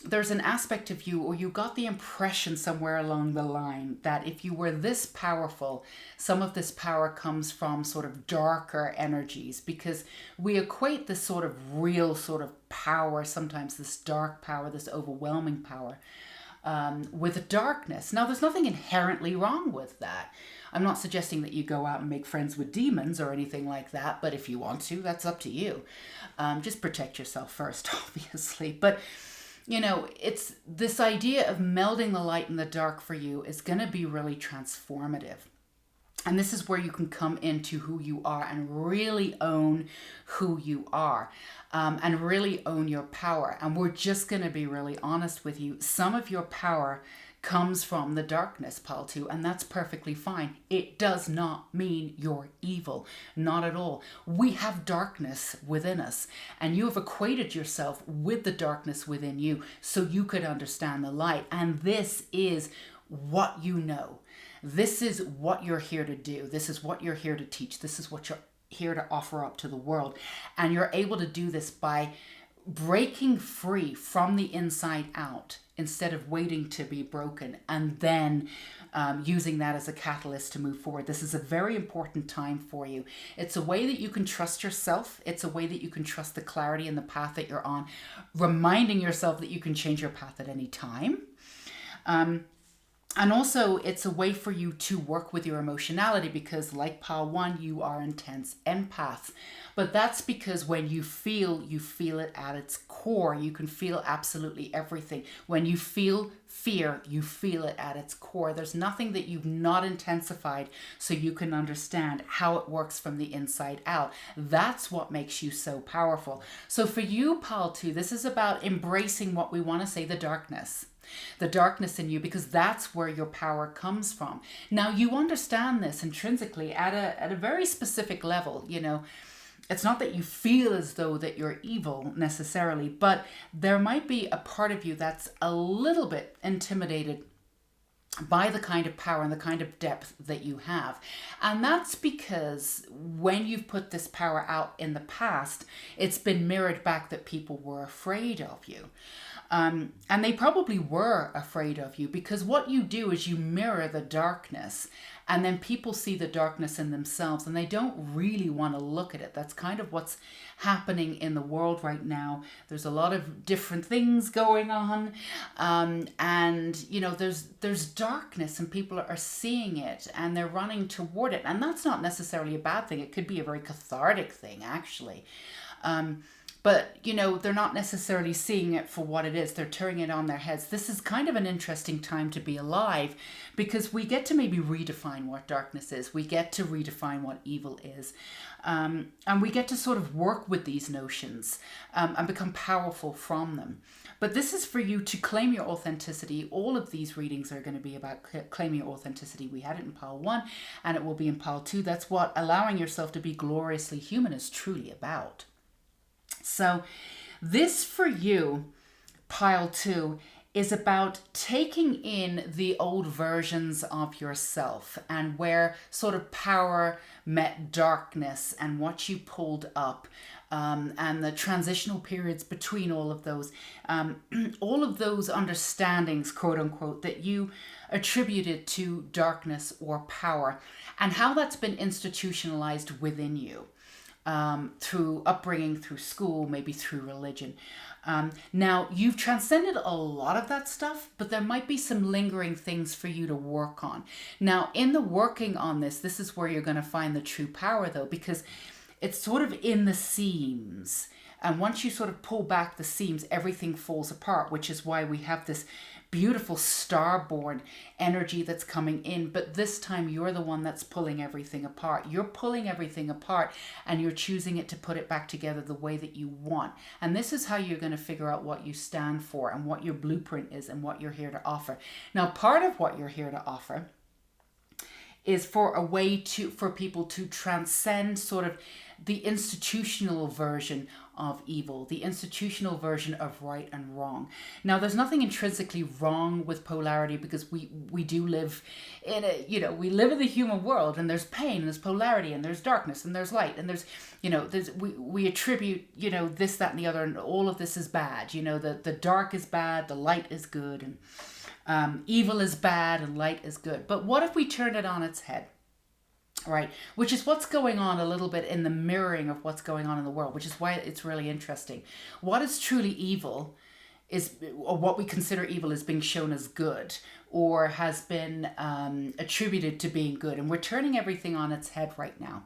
there's an aspect of you, or you got the impression somewhere along the line that if you were this powerful, some of this power comes from sort of darker energies, because we equate this sort of real sort of power, sometimes this dark power, this overwhelming power, with darkness. Now, there's nothing inherently wrong with that. I'm not suggesting that you go out and make friends with demons or anything like that, but if you want to, that's up to you. Just protect yourself first, obviously. But, you know, it's this idea of melding the light and the dark for you is going to be really transformative. And this is where you can come into who you are and really own who you are, and really own your power. And we're just going to be really honest with you. Some of your power comes from the darkness, Paltu, and that's perfectly fine. It does not mean you're evil. Not at all. We have darkness within us, and you have equated yourself with the darkness within you so you could understand the light. And this is what you know. This is what you're here to do. This is what you're here to teach. This is what you're here to offer up to the world. And you're able to do this by breaking free from the inside out instead of waiting to be broken and then using that as a catalyst to move forward. This is a very important time for you. It's a way that you can trust yourself. It's a way that you can trust the clarity and the path that you're on, reminding yourself that you can change your path at any time. And also, it's a way for you to work with your emotionality because, like Pile 1, you are intense empaths. But that's because when you feel it at its core. You can feel absolutely everything. When you feel fear, you feel it at its core. There's nothing that you've not intensified so you can understand how it works from the inside out. That's what makes you so powerful. So for you, Pile 2, this is about embracing what we want to say, the darkness in you, because that's where your power comes from. Now, you understand this intrinsically at a very specific level. You know, it's not that you feel as though that you're evil necessarily, but there might be a part of you that's a little bit intimidated by the kind of power and the kind of depth that you have. And that's because when you've put this power out in the past, it's been mirrored back that people were afraid of you. And they probably were afraid of you, because what you do is you mirror the darkness, and then people see the darkness in themselves and they don't really want to look at it. That's kind of what's happening in the world right now. There's a lot of different things going on, and there's darkness, and people are seeing it and they're running toward it. And that's not necessarily a bad thing. It could be a very cathartic thing, actually. But, they're not necessarily seeing it for what it is. They're turning it on their heads. This is kind of an interesting time to be alive, because we get to maybe redefine what darkness is. We get to redefine what evil is. And we get to sort of work with these notions and become powerful from them. But this is for you to claim your authenticity. All of these readings are going to be about claiming your authenticity. We had it in pile 1 and it will be in pile 2. That's what allowing yourself to be gloriously human is truly about. So this for you, pile 2, is about taking in the old versions of yourself and where sort of power met darkness and what you pulled up, and the transitional periods between all of those understandings, quote unquote, that you attributed to darkness or power, and how that's been institutionalized within you. Through upbringing, through school, maybe through religion. Now, you've transcended a lot of that stuff, but there might be some lingering things for you to work on. Now, in the working on this is where you're going to find the true power, though, because it's sort of in the seams. And once you sort of pull back the seams, everything falls apart, which is why we have this beautiful starborn energy that's coming in. But this time you're the one that's pulling everything apart. You're pulling everything apart and you're choosing it to put it back together the way that you want. And this is how you're going to figure out what you stand for and what your blueprint is and what you're here to offer. Now, part of what you're here to offer is for a way for people to transcend sort of the institutional version of evil, the institutional version of right and wrong. Now, there's nothing intrinsically wrong with polarity, because we do live in we live in the human world, and there's pain, and there's polarity, and there's darkness, and there's light, and there's we attribute this, that, and the other, and all of this is bad. The dark is bad, the light is good, and evil is bad and light is good. But what if we turn it on its head? Right, which is what's going on a little bit in the mirroring of what's going on in the world, which is why it's really interesting. What is truly evil or what we consider evil, is being shown as good, or has been attributed to being good. And we're turning everything on its head right now.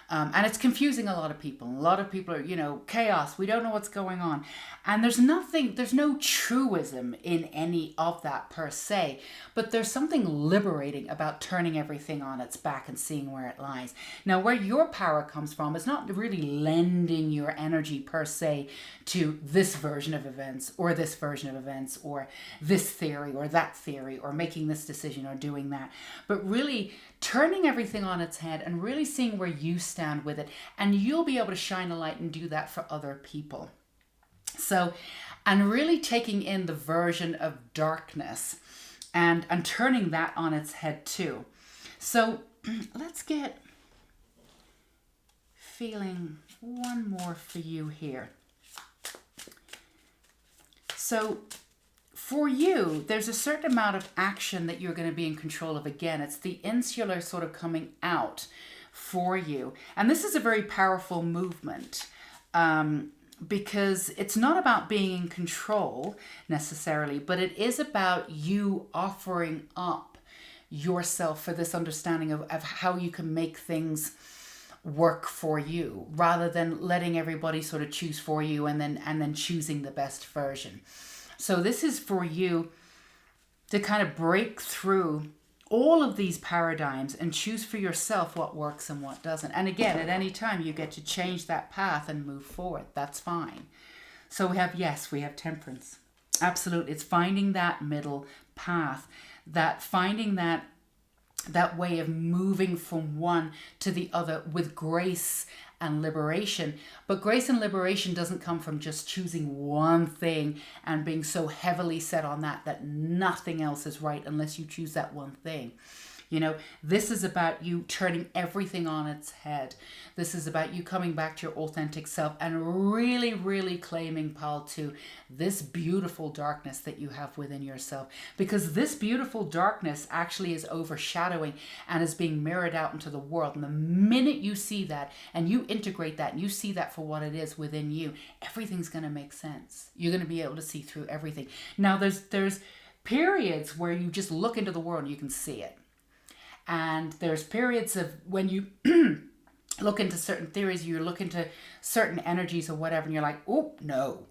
And it's confusing a lot of people. A lot of people are, chaos. We don't know what's going on. And there's no truism in any of that per se. But there's something liberating about turning everything on its back and seeing where it lies. Now, where your power comes from is not really lending your energy per se to this version of events, or this version of events, or this theory or that theory, or making this decision or doing that. But really turning everything on its head and really seeing where you stand with it. And you'll be able to shine a light and do that for other people. So, and really taking in the version of darkness and turning that on its head too. So let's get feeling one more for you here. So for you, there's a certain amount of action that you're going to be in control of. Again, it's the insular sort of coming out for you. And this is a very powerful movement, because it's not about being in control necessarily, but it is about you offering up yourself for this understanding of how you can make things work for you, rather than letting everybody sort of choose for you and then choosing the best version. So this is for you to kind of break through all of these paradigms and choose for yourself what works and what doesn't. And again, at any time you get to change that path and move forward. That's fine. So we have temperance. Absolutely. It's finding that middle path, finding that way of moving from one to the other with grace and liberation. But grace and liberation doesn't come from just choosing one thing and being so heavily set on that nothing else is right unless you choose that one thing. This is about you turning everything on its head. This is about you coming back to your authentic self and really, really claiming, pal, to this beautiful darkness that you have within yourself. Because this beautiful darkness actually is overshadowing and is being mirrored out into the world. And the minute you see that and you integrate that and you see that for what it is within you, everything's going to make sense. You're going to be able to see through everything. Now, there's periods where you just look into the world and you can see it. And there's periods of when you look into certain theories, you look into certain energies or whatever, and you're like, oh, no.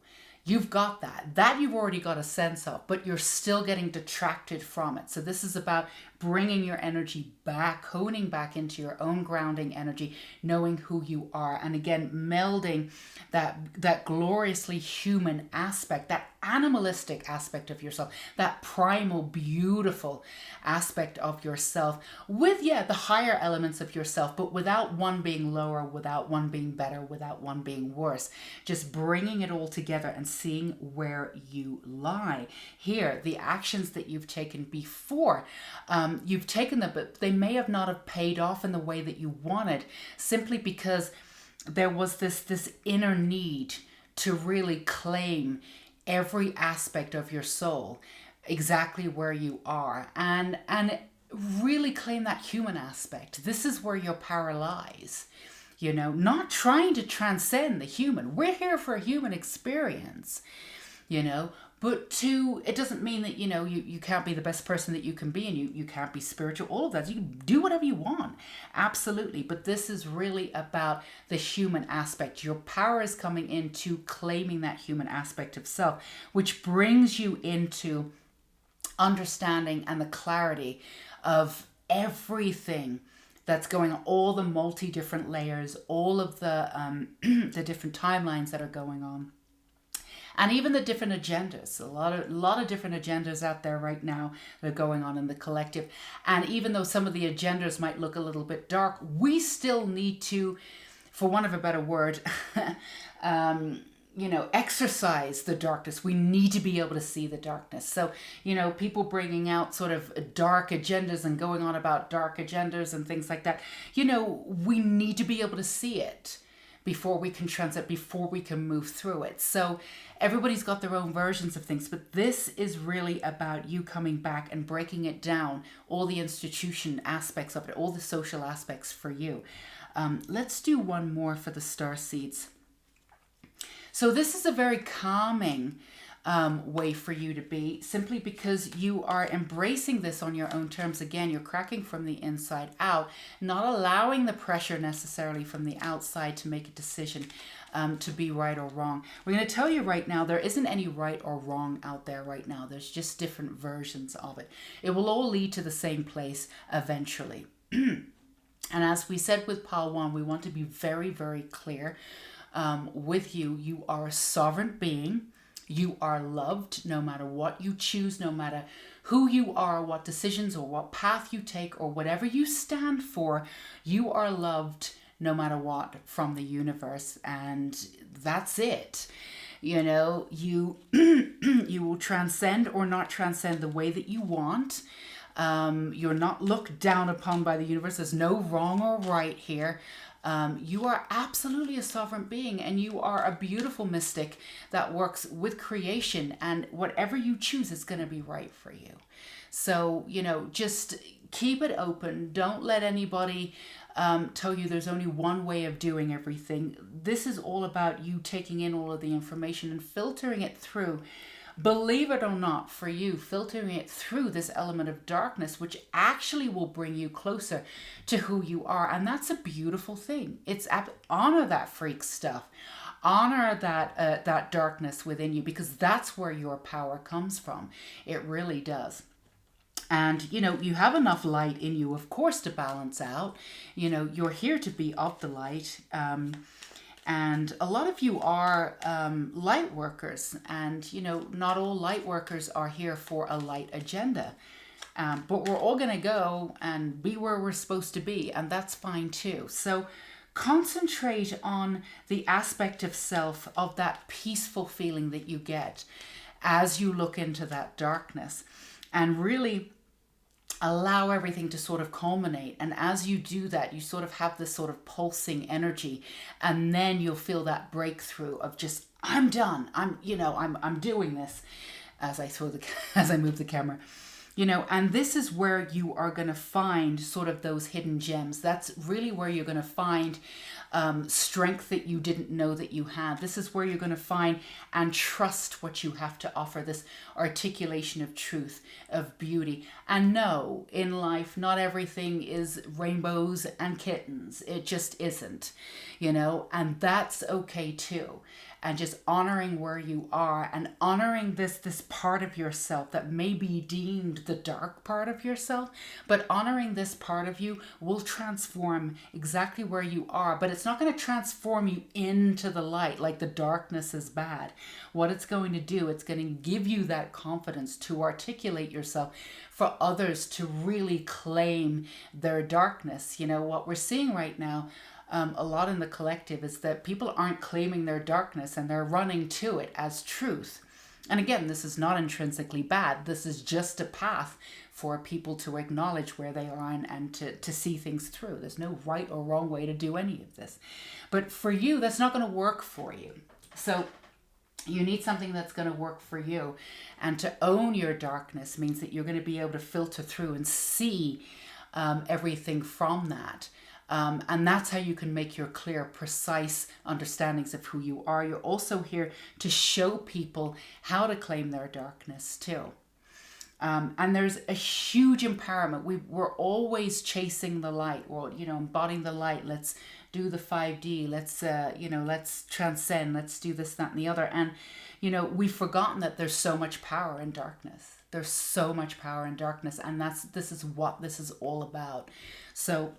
You've got that you've already got a sense of, but you're still getting detracted from it. So this is about bringing your energy back, honing back into your own grounding energy, knowing who you are. And again, melding that gloriously human aspect, that animalistic aspect of yourself, that primal, beautiful aspect of yourself with, the higher elements of yourself, but without one being lower, without one being better, without one being worse. Just bringing it all together and seeing where you lie. Here, the actions that you've taken before, you've taken them, but they may have not have paid off in the way that you wanted, simply because there was this inner need to really claim every aspect of your soul, exactly where you are, and really claim that human aspect. This is where your power lies. Not trying to transcend the human. We're here for a human experience, but it doesn't mean that, you can't be the best person that you can be, and you can't be spiritual, all of that. You can do whatever you want. Absolutely. But this is really about the human aspect. Your power is coming into claiming that human aspect of self, which brings you into understanding and the clarity of everything that's going on, all the different layers, all of the the different timelines that are going on. And even the different agendas, a lot of different agendas out there right now that are going on in the collective. And even though some of the agendas might look a little bit dark, we still need to, for want of a better word, exercise the darkness. We need to be able to see the darkness. So, people bringing out sort of dark agendas and going on about dark agendas and things like that, we need to be able to see it before we can transit, before we can move through it. So everybody's got their own versions of things, but this is really about you coming back and breaking it down, all the institution aspects of it, all the social aspects for you. Let's do one more for the Starseeds. So this is a very calming way for you to be, simply because you are embracing this on your own terms. Again, you're cracking from the inside out, not allowing the pressure necessarily from the outside to make a decision to be right or wrong. We're going to tell you right now, there isn't any right or wrong out there right now. There's just different versions of it. It will all lead to the same place eventually. And as we said with Pal 1, we want to be very, very clear with you. You are a sovereign being. You are loved no matter what you choose, no matter who you are, what decisions or what path you take or whatever you stand for. You are loved no matter what from the universe, and that's it. You will transcend or not transcend the way that you want. You're not looked down upon by the universe. There's no wrong or right here. You are absolutely a sovereign being, and you are a beautiful mystic that works with creation, and whatever you choose is going to be right for you. So, just keep it open. Don't let anybody tell you there's only one way of doing everything. This is all about you taking in all of the information and filtering it through. Believe it or not, for you, filtering it through this element of darkness, which actually will bring you closer to who you are. And that's a beautiful thing. Honor that freak stuff. Honor that darkness within you, because that's where your power comes from. It really does. And, you have enough light in you, of course, to balance out. You're here to be of the light. And a lot of you are light workers, and not all light workers are here for a light agenda, but we're all going to go and be where we're supposed to be, and that's fine too. So concentrate on the aspect of self, of that peaceful feeling that you get as you look into that darkness, and really allow everything to sort of culminate. And as you do that, you sort of have this sort of pulsing energy, and then you'll feel that breakthrough of just, I'm done. I'm doing this, as I as I move the camera. And this is where you are going to find sort of those hidden gems. That's really where you're going to find strength that you didn't know that you had. This is where you're going to find and trust what you have to offer, this articulation of truth, of beauty. And no, in life, not everything is rainbows and kittens. It just isn't, and that's okay too. And just honoring where you are, and honoring this part of yourself that may be deemed the dark part of yourself, but honoring this part of you will transform exactly where you are. But it's not going to transform you into the light like the darkness is bad. What it's going to do, it's going to give you that confidence to articulate yourself for others to really claim their darkness. What we're seeing right now, a lot in the collective, is that people aren't claiming their darkness, and they're running to it as truth. And again, this is not intrinsically bad. This is just a path for people to acknowledge where they are, and to see things through. There's no right or wrong way to do any of this. But for you, that's not going to work for you. So you need something that's going to work for you. And to own your darkness means that you're going to be able to filter through and see everything from that. And that's how you can make your clear, precise understandings of who you are. You're also here to show people how to claim their darkness too. And there's a huge empowerment. We're always chasing the light, or, embodying the light. Let's do the 5D. Let's transcend. Let's do this, that, and the other. And, we've forgotten that there's so much power in darkness. There's so much power in darkness. And this is what this is all about. So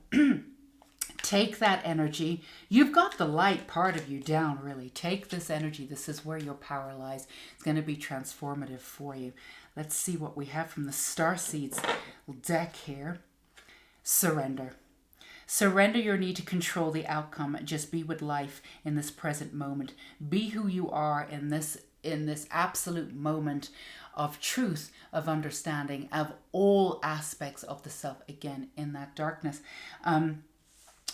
take that energy. You've got the light part of you down, really. Take this energy. This is where your power lies. It's going to be transformative for you. Let's see what we have from the Starseeds deck here. Surrender. Surrender your need to control the outcome. Just be with life in this present moment. Be who you are in this absolute moment of truth, of understanding, of all aspects of the self, again, in that darkness.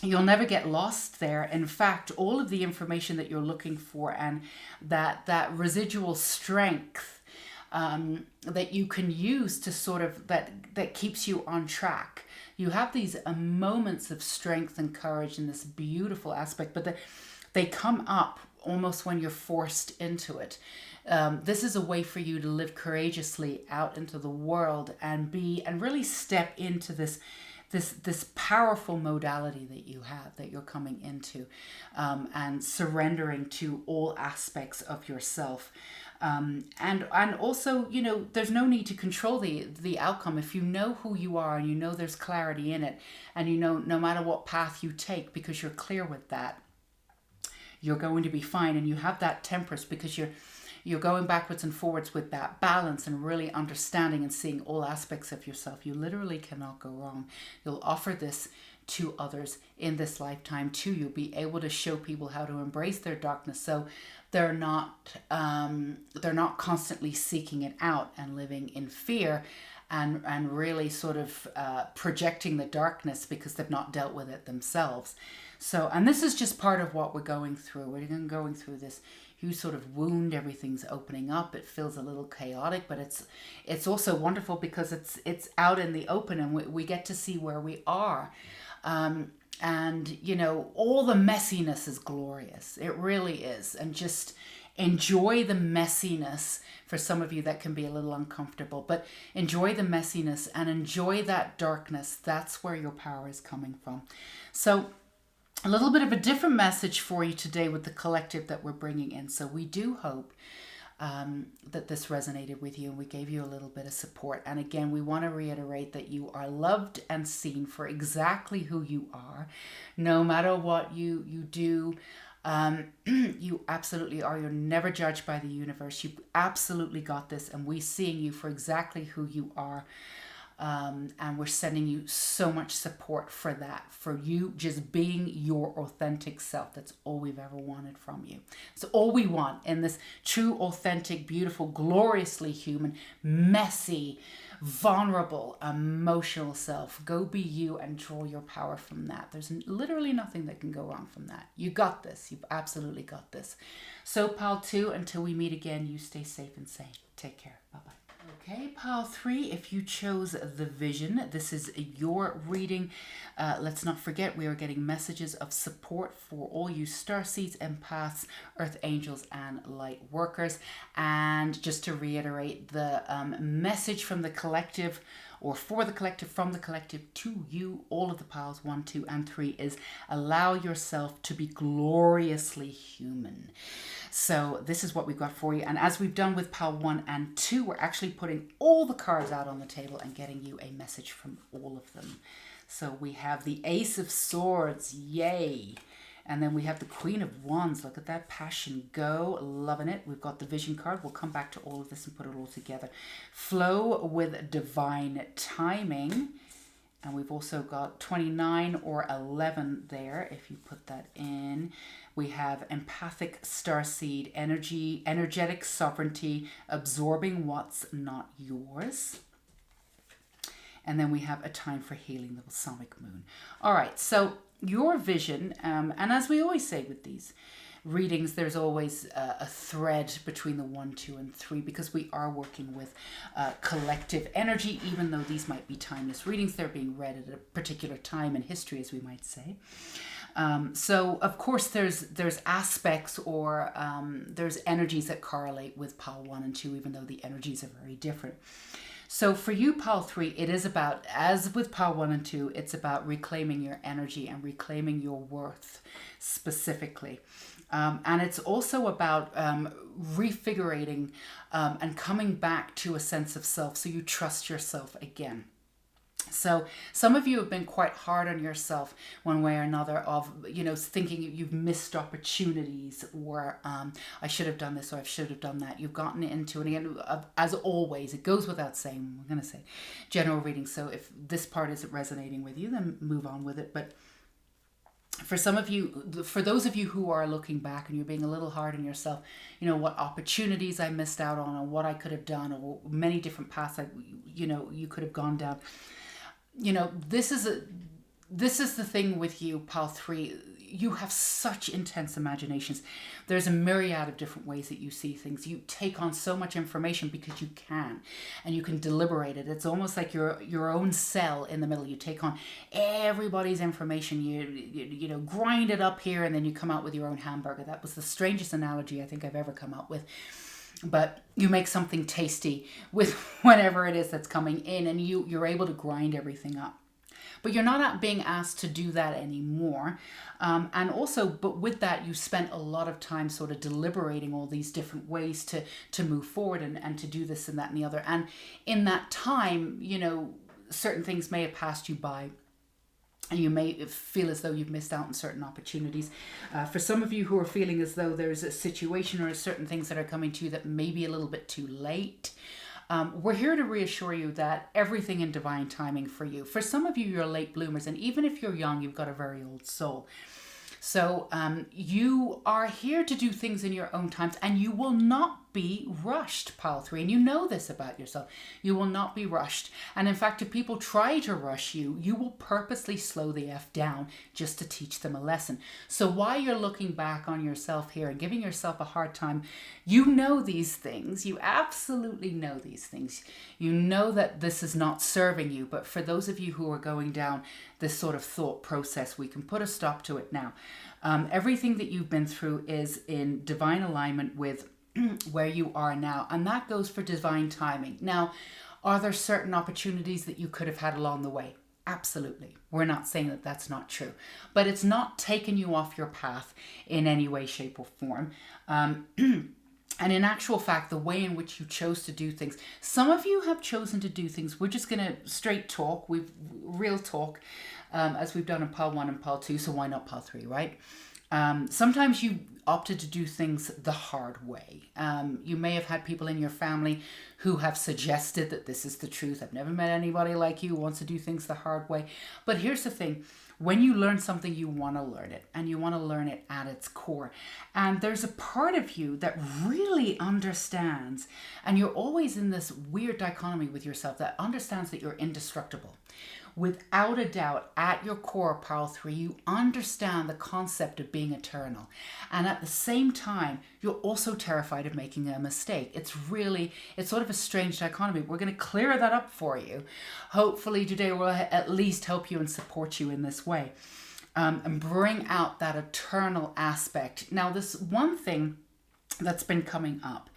You'll never get lost there. In fact, all of the information that you're looking for, and that residual strength that you can use to sort of, that keeps you on track. You have these moments of strength and courage in this beautiful aspect, but they come up almost when you're forced into it. This is a way for you to live courageously out into the world and really step into this powerful modality that you have, that you're coming into, and surrendering to all aspects of yourself. And also, there's no need to control the outcome. If you know who you are, and there's clarity in it, and no matter what path you take, because you're clear with that, you're going to be fine. And you have that temperance because you're going backwards and forwards with that balance, and really understanding and seeing all aspects of yourself. You literally cannot go wrong. You'll offer this to others in this lifetime too. You'll be able to show people how to embrace their darkness, so they're not constantly seeking it out and living in fear, and really sort of projecting the darkness because they've not dealt with it themselves. So, and this is just part of what we're going through. We're going through this huge sort of wound. Everything's opening up. It feels a little chaotic, but it's also wonderful because it's out in the open, and we get to see where we are. And all the messiness is glorious. It really is. And just enjoy the messiness. For some of you, that can be a little uncomfortable, but enjoy the messiness and enjoy that darkness. That's where your power is coming from. So a little bit of a different message for you today with the collective that we're bringing in. So we do hope that this resonated with you, and we gave you a little bit of support. And again, we want to reiterate that you are loved and seen for exactly who you are, no matter what you do. You absolutely are. You're never judged by the universe. You absolutely got this, and we're seeing you for exactly who you are. And we're sending you so much support for that, for you just being your authentic self. That's all we've ever wanted from you. So all we want in this true, authentic, beautiful, gloriously human, messy, vulnerable, emotional self. Go be you and draw your power from that. There's literally nothing that can go wrong from that. You got this. You've absolutely got this. So Pal 2, until we meet again, you stay safe and sane. Take care. Bye-bye. Okay, Pile 3, if you chose the vision, this is your reading. Let's not forget, we are getting messages of support for all you Starseeds, Empaths, Earth Angels, and Lightworkers. And just to reiterate, the message from the collective, or for the collective, from the collective to you, all of the piles 1, 2, and 3, is allow yourself to be gloriously human. So this is what we've got for you. And as we've done with pile 1 and 2, we're actually putting all the cards out on the table and getting you a message from all of them. So we have the Ace of Swords, yay. And then we have the Queen of Wands. Look at that passion go. Loving it. We've got the Vision card. We'll come back to all of this and put it all together. Flow with divine timing. And we've also got 29 or 11 there, if you put that in. We have empathic starseed energy, energetic sovereignty, absorbing what's not yours. And then we have a time for healing, the balsamic moon. All right, so your vision, and as we always say with these readings, there's always a thread between the 1, 2, and 3, because we are working with collective energy, even though these might be timeless readings. They're being read at a particular time in history, as we might say. So, of course, there's aspects or there's energies that correlate with pile 1 and 2, even though the energies are very different. So for you, pile 3, it is about, as with pile 1 and 2, it's about reclaiming your energy and reclaiming your worth specifically. And it's also about refigurating and coming back to a sense of self, so you trust yourself again. So some of you have been quite hard on yourself one way or another, of, you know, thinking you've missed opportunities, or I should have done this, or I should have done that. You've gotten into, and again, as always, it goes without saying, we're going to say general reading. So if this part isn't resonating with you, then move on with it. But for some of you, for those of you who are looking back and you're being a little hard on yourself, you know, what opportunities I missed out on, or what I could have done, or many different paths you could have gone down. You know, this is the thing with you, pile 3. You have such intense imaginations. There's a myriad of different ways that you see things. You take on so much information because you can, and you can deliberate it. It's almost like your own cell in the middle. You take on everybody's information. You know, grind it up here, and then you come out with your own hamburger. That was the strangest analogy I think I've ever come up with. But you make something tasty with whatever it is that's coming in, and you're able to grind everything up. But you're not being asked to do that anymore. And also, but with that, you spent a lot of time sort of deliberating all these different ways to move forward and to do this and that and the other. And in that time, you know, certain things may have passed you by. And you may feel as though you've missed out on certain opportunities. For some of you who are feeling as though there's a situation or certain things that are coming to you that may be a little bit too late, we're here to reassure you that everything in divine timing for you. For some of you, you're late bloomers, and even if you're young, you've got a very old soul. So you are here to do things in your own times, and you will not be rushed, pile 3. And you know this about yourself. You will not be rushed. And in fact, if people try to rush you, you will purposely slow the F down just to teach them a lesson. So while you're looking back on yourself here and giving yourself a hard time, you know these things. You absolutely know these things. You know that this is not serving you. But for those of you who are going down this sort of thought process, we can put a stop to it now. Everything that you've been through is in divine alignment with where you are now, and that goes for divine timing. Now, are there certain opportunities that you could have had along the way? Absolutely. We're not saying that that's not true, but it's not taking you off your path in any way, shape, or form. And in actual fact, the way in which you chose to do things, some of you have chosen to do things. We're just going to straight talk. Real talk, as we've done in pile 1 and pile 2. So why not pile 3, right? Sometimes opted to do things the hard way. You may have had people in your family who have suggested that this is the truth. I've never met anybody like you who wants to do things the hard way. But here's the thing. When you learn something, you want to learn it, and you want to learn it at its core. And there's a part of you that really understands, and you're always in this weird dichotomy with yourself, that understands that you're indestructible. Without a doubt, at your core, Pile 3, you understand the concept of being eternal. And at the same time, you're also terrified of making a mistake. It's sort of a strange dichotomy. We're going to clear that up for you. Hopefully today will at least help you and support you in this way. And bring out that eternal aspect. Now, this one thing that's been coming up,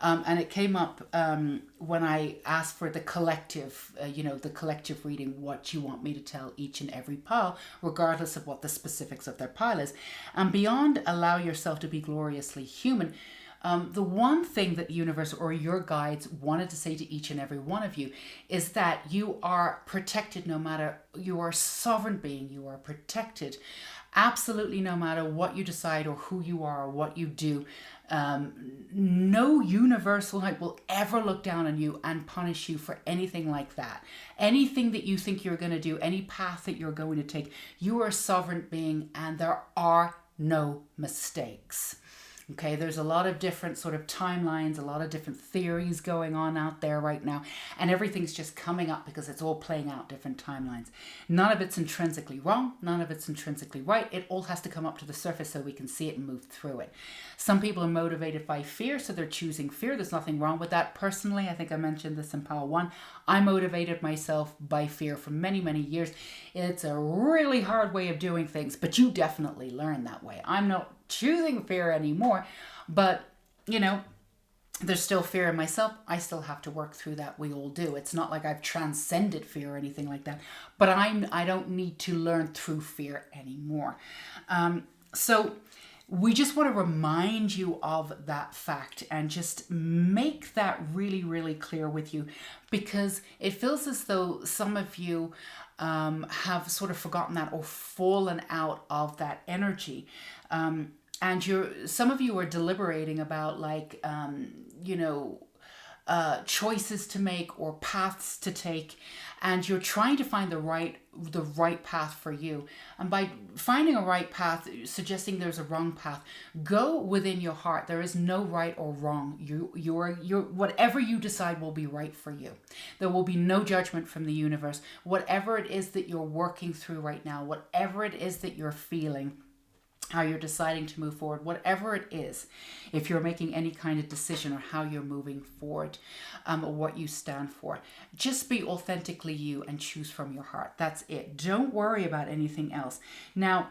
and it came up when I asked for the collective, the collective reading, what you want me to tell each and every pile, regardless of what the specifics of their pile is. And beyond allow yourself to be gloriously human, the one thing that the universe or your guides wanted to say to each and every one of you is that you are protected no matter, you are a sovereign being, you are protected absolutely no matter what you decide or who you are or what you do. No universal light will ever look down on you and punish you for anything like that. Anything that you think you're going to do, any path that you're going to take, you are a sovereign being and there are no mistakes. Okay, there's a lot of different sort of timelines, a lot of different theories going on out there right now, and everything's just coming up because it's all playing out different timelines. None of it's intrinsically wrong, none of it's intrinsically right. It all has to come up to the surface so we can see it and move through it. Some people are motivated by fear, so they're choosing fear. There's nothing wrong with that. Personally, I think I mentioned this in Pile 1. I motivated myself by fear for many, many years. It's a really hard way of doing things, but you definitely learn that way. I'm not choosing fear anymore, but there's still fear in myself. I still have to work through that. We all do. It's not like I've transcended fear or anything like that, but I don't need to learn through fear anymore. So we just want to remind you of that fact and just make that really, really clear with you, because it feels as though some of you have sort of forgotten that or fallen out of that energy. And some of you are deliberating about choices to make or paths to take, and you're trying to find the right path for you. And by finding a right path, suggesting there's a wrong path, go within your heart. There is no right or wrong. You're whatever you decide will be right for you. There will be no judgment from the universe. Whatever it is that you're working through right now, whatever it is that you're feeling, how you're deciding to move forward, whatever it is, if you're making any kind of decision or how you're moving forward, or what you stand for, just be authentically you and choose from your heart. That's it. Don't worry about anything else. Now,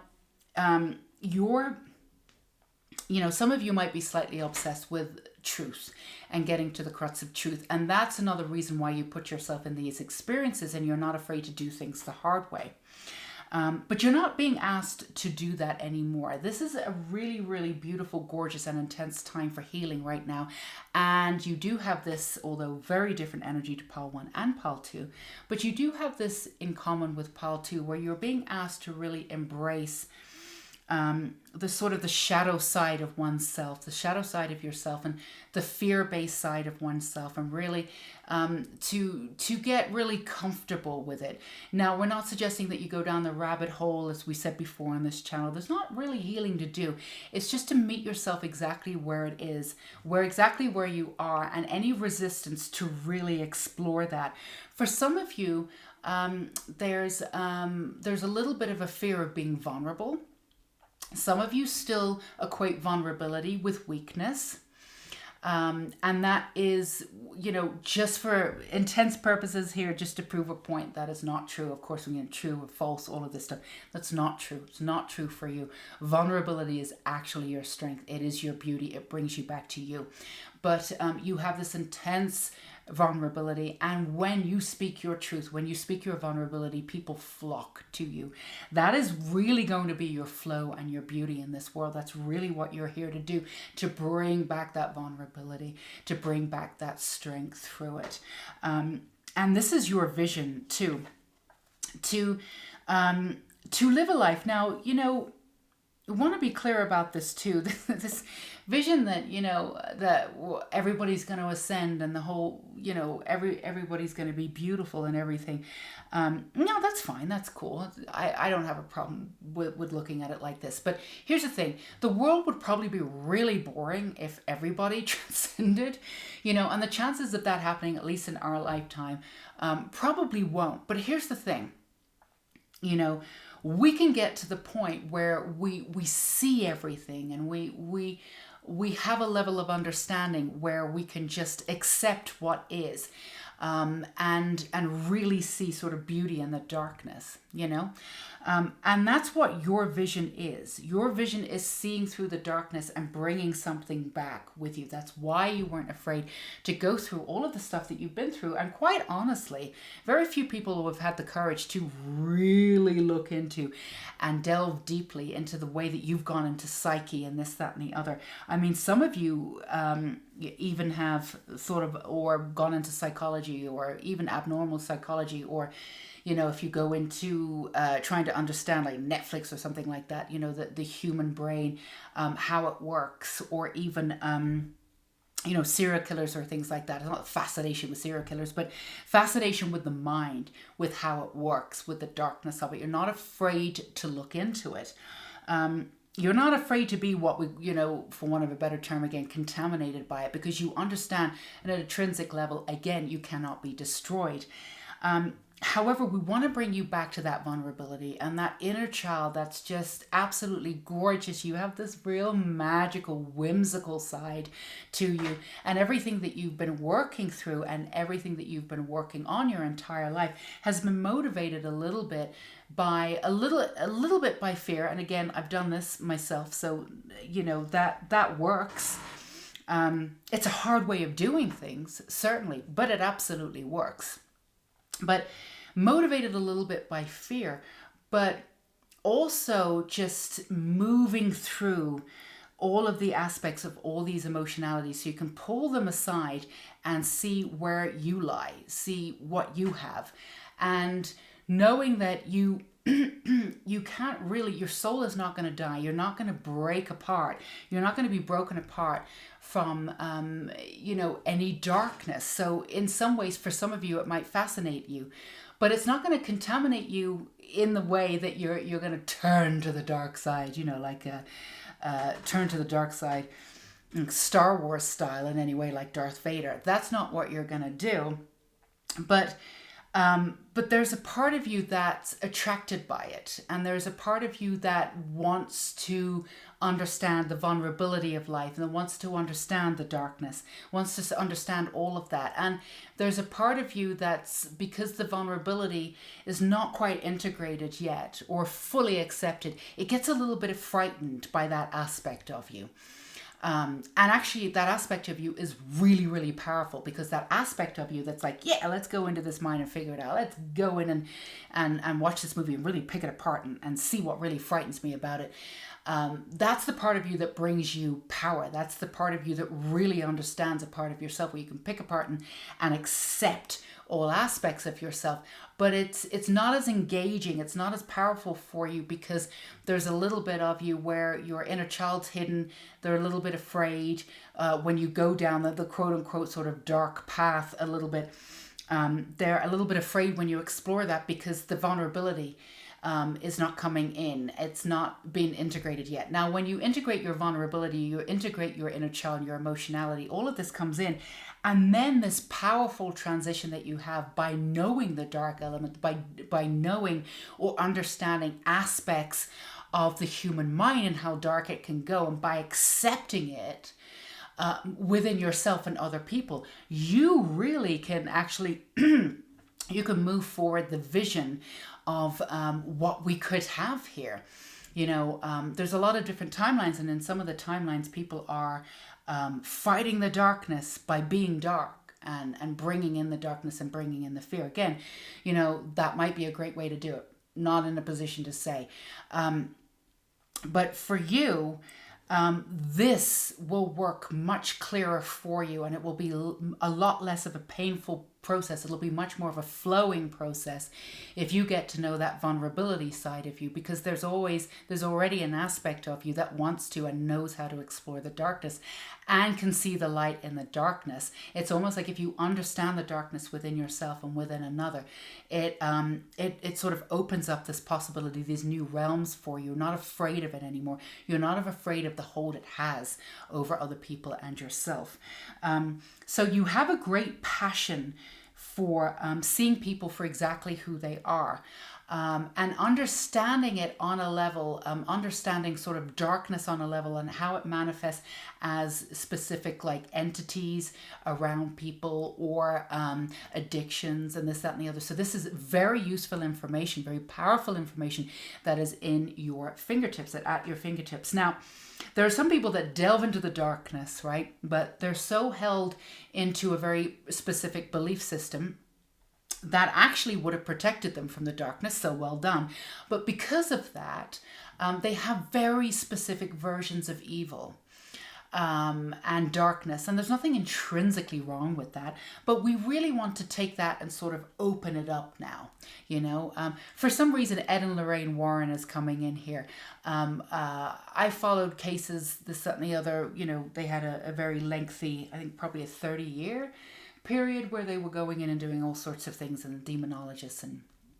some of you might be slightly obsessed with truth and getting to the crux of truth. And that's another reason why you put yourself in these experiences and you're not afraid to do things the hard way. But you're not being asked to do that anymore. This is a really, really beautiful, gorgeous, and intense time for healing right now. And you do have this, although very different energy to Pile 1 and Pile 2, but you do have this in common with Pile 2, where you're being asked to really embrace the shadow side of oneself, the shadow side of yourself, and the fear-based side of oneself, and really to get really comfortable with it. Now, we're not suggesting that you go down the rabbit hole, as we said before on this channel. There's not really healing to do. It's just to meet yourself exactly where it is, exactly where you are, and any resistance to really explore that. For some of you, there's a little bit of a fear of being vulnerable. Some of you still equate vulnerability with weakness. And that is, just for intense purposes here, just to prove a point, that is not true. Of course, we get true or false, all of this stuff. That's not true. It's not true for you. Vulnerability is actually your strength. It is your beauty. It brings you back to you. But you have this intense vulnerability, and when you speak your truth, when you speak your vulnerability, people flock to you. That is really going to be your flow and your beauty in this world. That's really what you're here to do, to bring back that vulnerability, to bring back that strength through it. And this is your vision too, to live a life. Now, want to be clear about this too. This vision that, that everybody's going to ascend and the whole, everybody's going to be beautiful and everything. No, that's fine. That's cool. I don't have a problem with looking at it like this. But here's the thing. The world would probably be really boring if everybody transcended, and the chances of that happening, at least in our lifetime, probably won't. But here's the thing, we can get to the point where we see everything, and we have a level of understanding where we can just accept what is, and really see sort of beauty in the darkness, and that's what your vision is. Your vision is seeing through the darkness and bringing something back with you. That's why you weren't afraid to go through all of the stuff that you've been through. And quite honestly, very few people have had the courage to really look into and delve deeply into the way that you've gone into psyche and this, that, and the other. I mean, some of you even have sort of, or gone into psychology, or even abnormal psychology, or if you go into trying to understand, like Netflix or something like that, the human brain, how it works, or even, serial killers or things like that. It's not fascination with serial killers, but fascination with the mind, with how it works, with the darkness of it. You're not afraid to look into it. You're not afraid to be what we, for want of a better term again, contaminated by it, because you understand at an intrinsic level, again, you cannot be destroyed. However, we want to bring you back to that vulnerability and that inner child that's just absolutely gorgeous. You have this real magical, whimsical side to you, and everything that you've been working through and everything that you've been working on your entire life has been motivated a little bit by by fear. And again, I've done this myself, so that works. It's a hard way of doing things, certainly, but it absolutely works. But motivated a little bit by fear, but also just moving through all of the aspects of all these emotionalities, so you can pull them aside and see where you lie, see what you have, and knowing that you can't really, your soul is not going to die. You're not going to break apart. You're not going to be broken apart from, any darkness. So in some ways, for some of you, it might fascinate you, but it's not going to contaminate you in the way that you're going to turn to the dark side, turn to the dark side, Star Wars style in any way, like Darth Vader. That's not what you're going to do. But there's a part of you that's attracted by it. And there's a part of you that wants to understand the vulnerability of life and wants to understand the darkness, wants to understand all of that. And there's a part of you that's, because the vulnerability is not quite integrated yet or fully accepted, it gets a little bit frightened by that aspect of you. And actually that aspect of you is really, really powerful, because that aspect of you that's like, yeah, let's go into this mind and figure it out. Let's go in and watch this movie and really pick it apart and see what really frightens me about it. That's the part of you that brings you power. That's the part of you that really understands a part of yourself where you can pick apart and accept all aspects of yourself. But it's not as engaging, it's not as powerful for you, because there's a little bit of you where your inner child's hidden. They're a little bit afraid when you go down the quote unquote sort of dark path a little bit. They're a little bit afraid when you explore that, because the vulnerability is not coming in. It's not being integrated yet. Now, when you integrate your vulnerability, you integrate your inner child, your emotionality, all of this comes in. And then this powerful transition that you have by knowing the dark element, by knowing or understanding aspects of the human mind and how dark it can go, and by accepting it within yourself and other people, you really can actually, you can move forward the vision of what we could have here. There's a lot of different timelines, and in some of the timelines, people are fighting the darkness by being dark and bringing in the darkness and bringing in the fear. Again, that might be a great way to do it. Not in a position to say. But for you, this will work much clearer for you, and it will be a lot less of a painful process. It'll be much more of a flowing process if you get to know that vulnerability side of you, because there's already an aspect of you that wants to and knows how to explore the darkness and can see the light in the darkness. It's almost like if you understand the darkness within yourself and within another, it sort of opens up this possibility, these new realms for you. You're not afraid of it anymore. You're not afraid of the hold it has over other people and yourself. So you have a great passion for seeing people for exactly who they are. And understanding it on a level, understanding sort of darkness on a level and how it manifests as specific like entities around people or addictions and this, that, and the other. So this is very useful information, very powerful information that is in your fingertips, at your fingertips. Now, there are some people that delve into the darkness, right? But they're so held into a very specific belief system that actually would have protected them from the darkness. So well done. But because of that, they have very specific versions of evil and darkness. And there's nothing intrinsically wrong with that. But we really want to take that and sort of open it up now. You know, for some reason, Ed and Lorraine Warren is coming in here. I followed cases, this, that, and the other. You know, they had a very lengthy, I think probably a 30-year period where they were going in and doing all sorts of things, and demonologists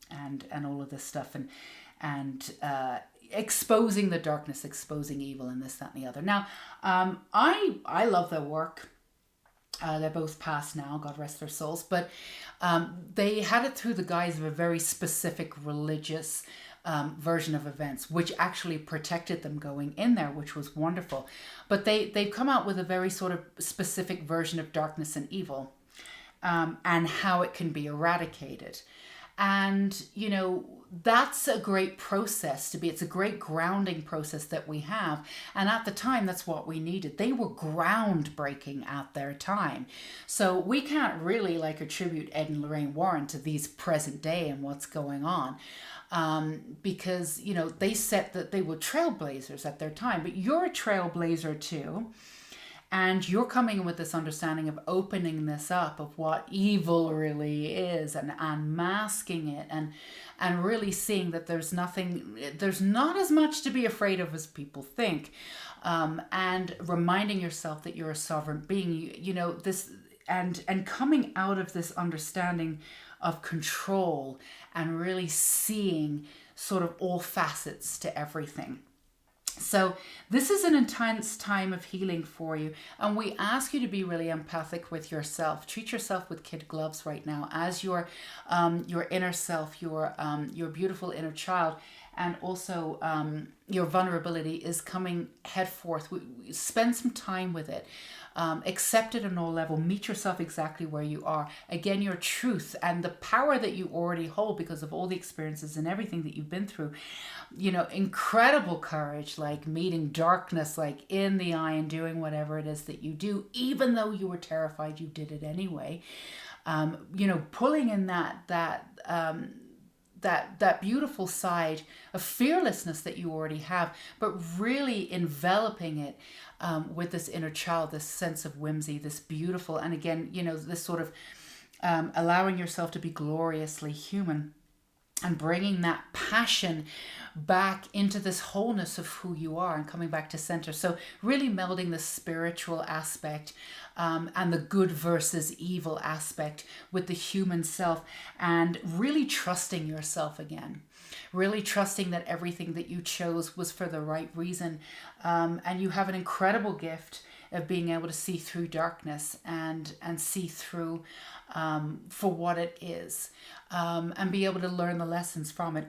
and all of this stuff, and exposing the darkness, exposing evil, and this, that, and the other. Now, I love their work. They're both passed now, God rest their souls, but they had it through the guise of a very specific religious version of events, which actually protected them going in there, which was wonderful. But they've come out with a very sort of specific version of darkness and evil, and how it can be eradicated. And, you know, that's a great process to be. It's a great grounding process that we have. And at the time, that's what we needed. They were groundbreaking at their time. So we can't really like attribute Ed and Lorraine Warren to these present day and what's going on. Because, you know, they said that they were trailblazers at their time. But you're a trailblazer too. And you're coming in with this understanding of opening this up of what evil really is, and unmasking it, and really seeing that there's not as much to be afraid of as people think, and reminding yourself that you're a sovereign being, you know, this, and coming out of this understanding of control and really seeing sort of all facets to everything. So this is an intense time of healing for you, and we ask you to be really empathic with yourself. Treat yourself with kid gloves right now as your inner self, your beautiful inner child, and also your vulnerability is coming head forth. Spend some time with it. Accept it on all level. Meet yourself exactly where you are. Again, your truth and the power that you already hold because of all the experiences and everything that you've been through. You know, incredible courage, like meeting darkness, like in the eye and doing whatever it is that you do, even though you were terrified, you did it anyway. You know, pulling in that beautiful side of fearlessness that you already have, but really enveloping it with this inner child, this sense of whimsy, this beautiful, and again, you know, this sort of allowing yourself to be gloriously human, and bringing that passion back into this wholeness of who you are and coming back to center. So really melding the spiritual aspect and the good versus evil aspect with the human self, and really trusting yourself again. Really trusting that everything that you chose was for the right reason. And you have an incredible gift of being able to see through darkness and see through for what it is, and be able to learn the lessons from it.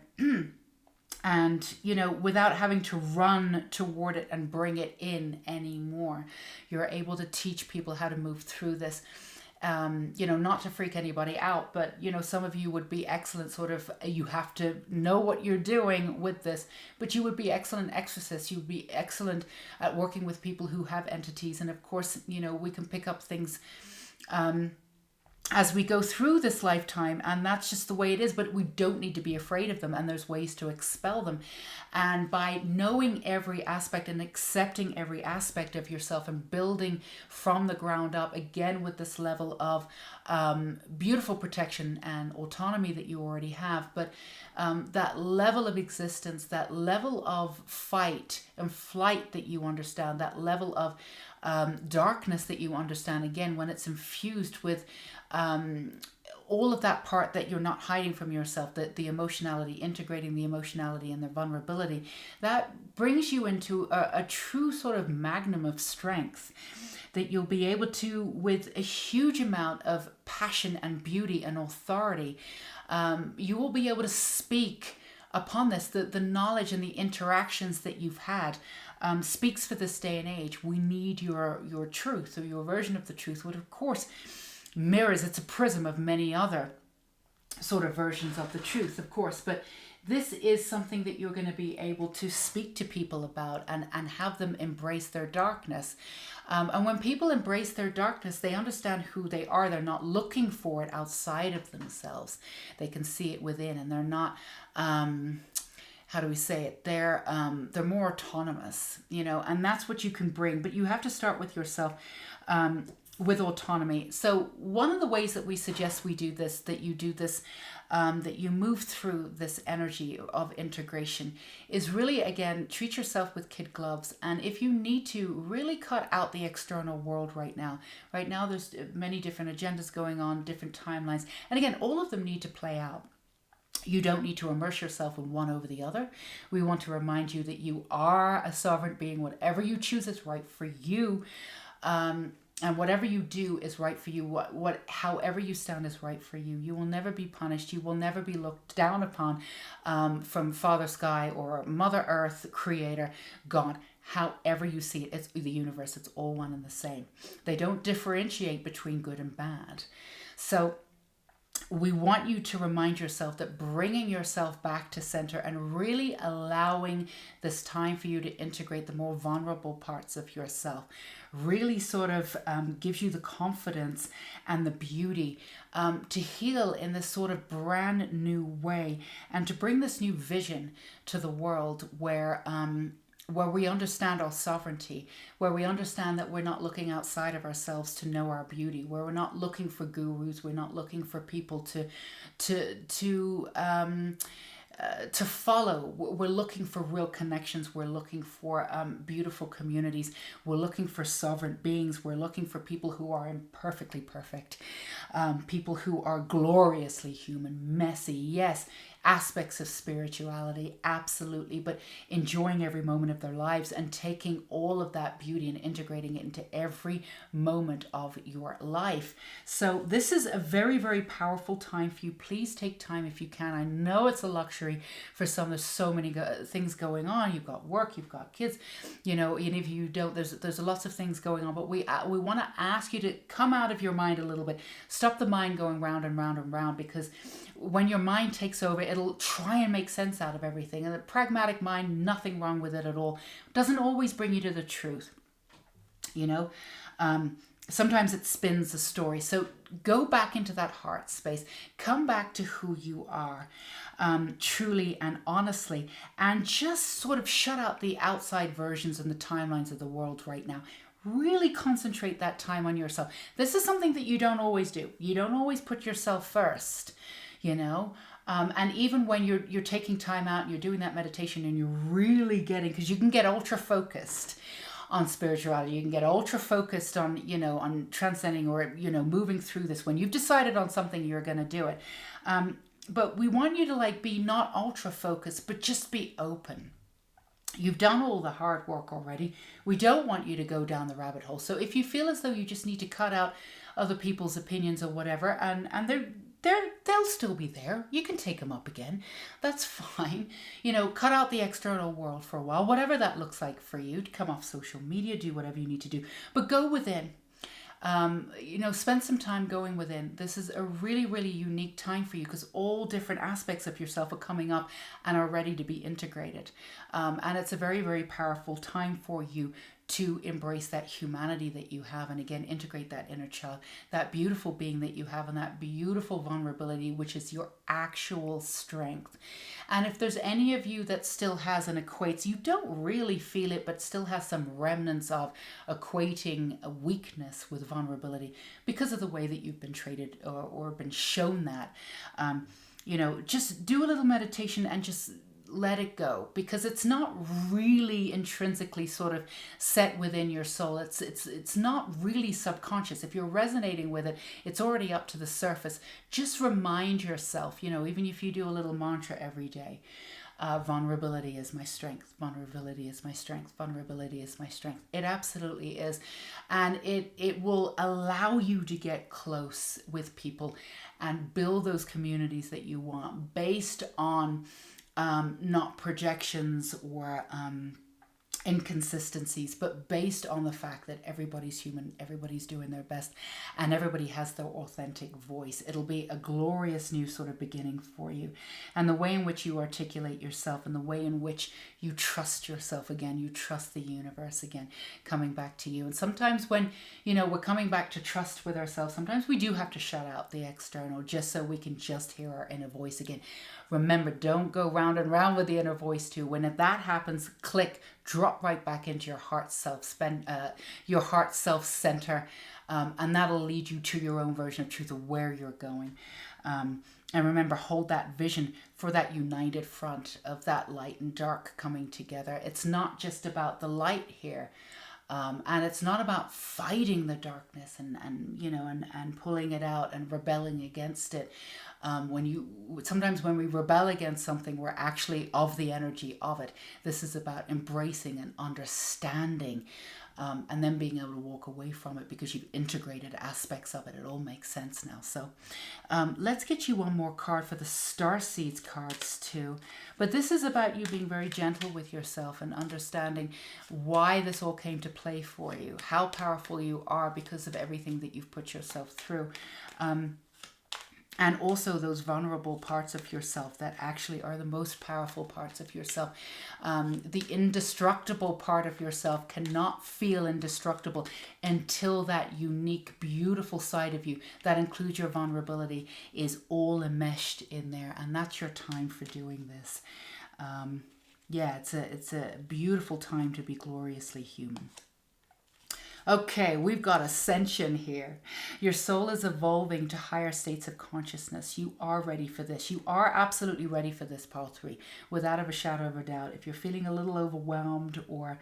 And, you know, without having to run toward it and bring it in anymore, you're able to teach people how to move through this. You know, not to freak anybody out, but, you know, some of you would be excellent sort of, you have to know what you're doing with this, but you would be excellent exorcists. You'd be excellent at working with people who have entities. And of course, you know, we can pick up things as we go through this lifetime, and that's just the way it is, but we don't need to be afraid of them, and there's ways to expel them. And by knowing every aspect and accepting every aspect of yourself and building from the ground up, again with this level of beautiful protection and autonomy that you already have, but that level of existence, that level of fight and flight that you understand, that level of darkness that you understand, again when it's infused with all of that part that you're not hiding from yourself, that the emotionality, integrating the emotionality and the vulnerability, that brings you into a true sort of magnum of strength that you'll be able to, with a huge amount of passion and beauty and authority, you will be able to speak upon this. The knowledge and the interactions that you've had speaks for this day and age. We need your truth, or your version of the truth, which of course mirrors, it's a prism of many other sort of versions of the truth, of course, but this is something that you're going to be able to speak to people about and have them embrace their darkness. And when people embrace their darkness, they understand who they are. They're not looking for it outside of themselves. They can see it within, and they're not, how do we say it? They're more autonomous, and that's what you can bring. But you have to start with yourself. With autonomy. So one of the ways that we suggest we do this, that you do this, that you move through this energy of integration, is really, again, treat yourself with kid gloves. And if you need to, really cut out the external world right now. Right now there's many different agendas going on, different timelines. And again, all of them need to play out. You don't need to immerse yourself in one over the other. We want to remind you that you are a sovereign being. Whatever you choose is right for you. And whatever you do is right for you. However you stand is right for you. You will never be punished. You will never be looked down upon from Father Sky or Mother Earth, Creator, God. However you see it, it's the universe. It's all one and the same. They don't differentiate between good and bad. So we want you to remind yourself that bringing yourself back to center and really allowing this time for you to integrate the more vulnerable parts of yourself really sort of gives you the confidence and the beauty to heal in this sort of brand new way, and to bring this new vision to the world where we understand our sovereignty, where we understand that we're not looking outside of ourselves to know our beauty, where we're not looking for gurus, we're not looking for people to follow. We're looking for real connections. We're looking for beautiful communities. We're looking for sovereign beings. We're looking for people who are imperfectly perfect, people who are gloriously human, messy, yes, aspects of spirituality, absolutely, but enjoying every moment of their lives and taking all of that beauty and integrating it into every moment of your life. So this is a very, very powerful time for you. Please take time if you can. I know it's a luxury for some. There's so many things going on. You've got work, you've got kids, and if you don't, there's lots of things going on, but we want to ask you to come out of your mind a little bit. Stop the mind going round and round and round, because when your mind takes over, it'll try and make sense out of everything. And the pragmatic mind, nothing wrong with it at all, doesn't always bring you to the truth. Sometimes it spins the story. So go back into that heart space. Come back to who you are, truly and honestly, and just sort of shut out the outside versions and the timelines of the world right now. Really concentrate that time on yourself. This is something that you don't always do. You don't always put yourself first, and even when you're taking time out and you're doing that meditation and you're really getting, because you can get ultra focused on spirituality, you can get ultra focused on on transcending or moving through this. When you've decided on something, you're going to do it, but we want you to be not ultra focused, but just be open. You've done all the hard work already. We don't want you to go down the rabbit hole. So if you feel as though you just need to cut out other people's opinions or whatever, and they'll still be there. You can take them up again. That's fine. Cut out the external world for a while, whatever that looks like for you. To come off social media, do whatever you need to do, but go within. Spend some time going within. This is a really, really unique time for you, because all different aspects of yourself are coming up and are ready to be integrated. And it's a very, very powerful time for you to embrace that humanity that you have, and again integrate that inner child, that beautiful being that you have, and that beautiful vulnerability, which is your actual strength. And if there's any of you that still has and equates, you don't really feel it, but still has some remnants of equating a weakness with vulnerability because of the way that you've been treated, or been shown that, just do a little meditation and just let it go, because it's not really intrinsically sort of set within your soul. It's not really subconscious. If you're resonating with it, it's already up to the surface. Just remind yourself, even if you do a little mantra every day, vulnerability is my strength, vulnerability is my strength, vulnerability is my strength. It absolutely is. And it will allow you to get close with people and build those communities that you want, based on not projections or inconsistencies, but based on the fact that everybody's human, everybody's doing their best, and everybody has their authentic voice. It'll be a glorious new sort of beginning for you. And the way in which you articulate yourself, and the way in which you trust yourself again, you trust the universe again, coming back to you. And sometimes when, we're coming back to trust with ourselves, sometimes we do have to shut out the external just so we can just hear our inner voice again. Remember, don't go round and round with the inner voice too. When that happens, click, drop right back into your heart self center, and that'll lead you to your own version of truth, of where you're going. And remember, hold that vision for that united front of that light and dark coming together. It's not just about the light here. And it's not about fighting the darkness and pulling it out and rebelling against it. Sometimes when we rebel against something, we're actually of the energy of it. This is about embracing and understanding, and then being able to walk away from it because you've integrated aspects of it. It all makes sense now. So let's get you one more card for the Starseeds cards too. But this is about you being very gentle with yourself and understanding why this all came to play for you, how powerful you are because of everything that you've put yourself through. And also those vulnerable parts of yourself that actually are the most powerful parts of yourself. The indestructible part of yourself cannot feel indestructible until that unique, beautiful side of you that includes your vulnerability is all enmeshed in there. And that's your time for doing this. It's a beautiful time to be gloriously human. Okay, we've got ascension here. Your soul is evolving to higher states of consciousness. You are ready for this. You are absolutely ready for this, Pile 3, without a shadow of a doubt. If you're feeling a little overwhelmed or,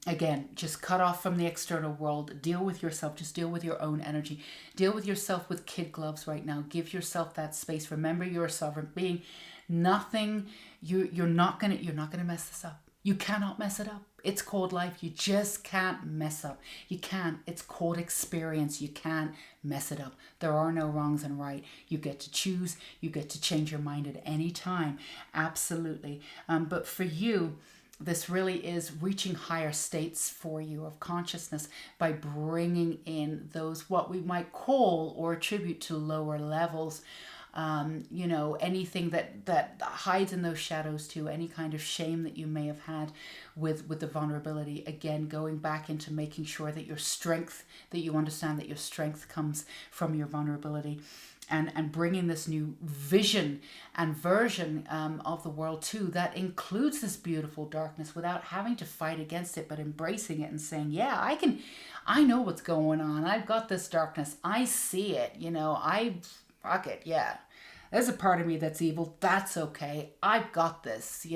again, just cut off from the external world, deal with yourself. Just deal with your own energy. Deal with yourself with kid gloves right now. Give yourself that space. Remember, you're a sovereign being. You're not gonna mess this up. You cannot mess it up. It's called life. You just can't mess up. You can't. It's called experience. You can't mess it up. There are no wrongs and right. You get to choose. You get to change your mind at any time. Absolutely. But for you, this really is reaching higher states for you of consciousness by bringing in those what we might call or attribute to lower levels. Anything that hides in those shadows too, any kind of shame that you may have had with the vulnerability. Again, going back into making sure that your strength, that you understand that your strength comes from your vulnerability, and bringing this new vision and version of the world too, that includes this beautiful darkness without having to fight against it, but embracing it and saying, yeah, I know what's going on. I've got this darkness. I see it, fuck it, yeah. There's a part of me that's evil. That's okay. I've got this,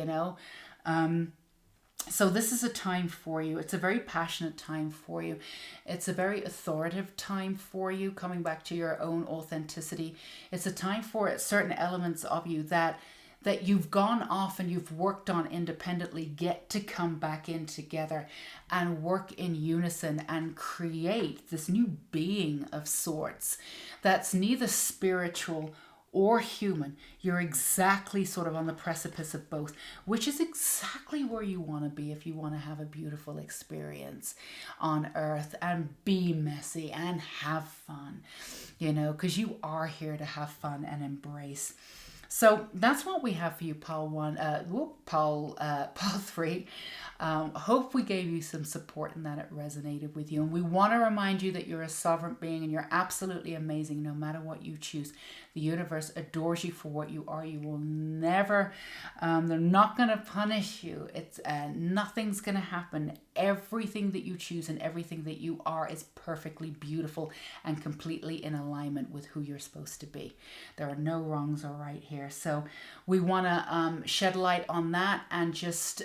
So this is a time for you. It's a very passionate time for you. It's a very authoritative time for you, coming back to your own authenticity. It's a time for certain elements of you that you've gone off and you've worked on independently get to come back in together and work in unison and create this new being of sorts that's neither spiritual or human. You're exactly sort of on the precipice of both, which is exactly where you want to be if you want to have a beautiful experience on earth and be messy and have fun, because you are here to have fun and embrace. So that's what we have for you, Pile 3. Hope we gave you some support and that it resonated with you. And we want to remind you that you're a sovereign being and you're absolutely amazing no matter what you choose. The universe adores you for what you are. You will never, they're not going to punish you. It's nothing's going to happen. Everything that you choose and everything that you are is perfectly beautiful and completely in alignment with who you're supposed to be. There are no wrongs or right here. So we want to shed light on that and just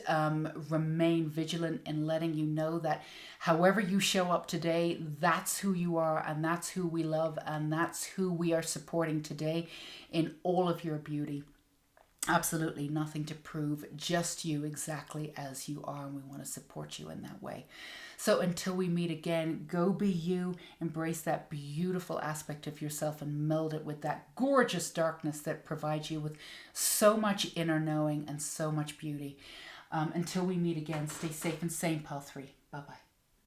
remain vigilant in letting you know that however you show up today, that's who you are and that's who we love and that's who we are supporting today in all of your beauty. Absolutely nothing to prove, just you exactly as you are, and we want to support you in that way. So until we meet again, go be you, embrace that beautiful aspect of yourself and meld it with that gorgeous darkness that provides you with so much inner knowing and so much beauty. Until we meet again, stay safe and sane, Pal 3. Bye-bye.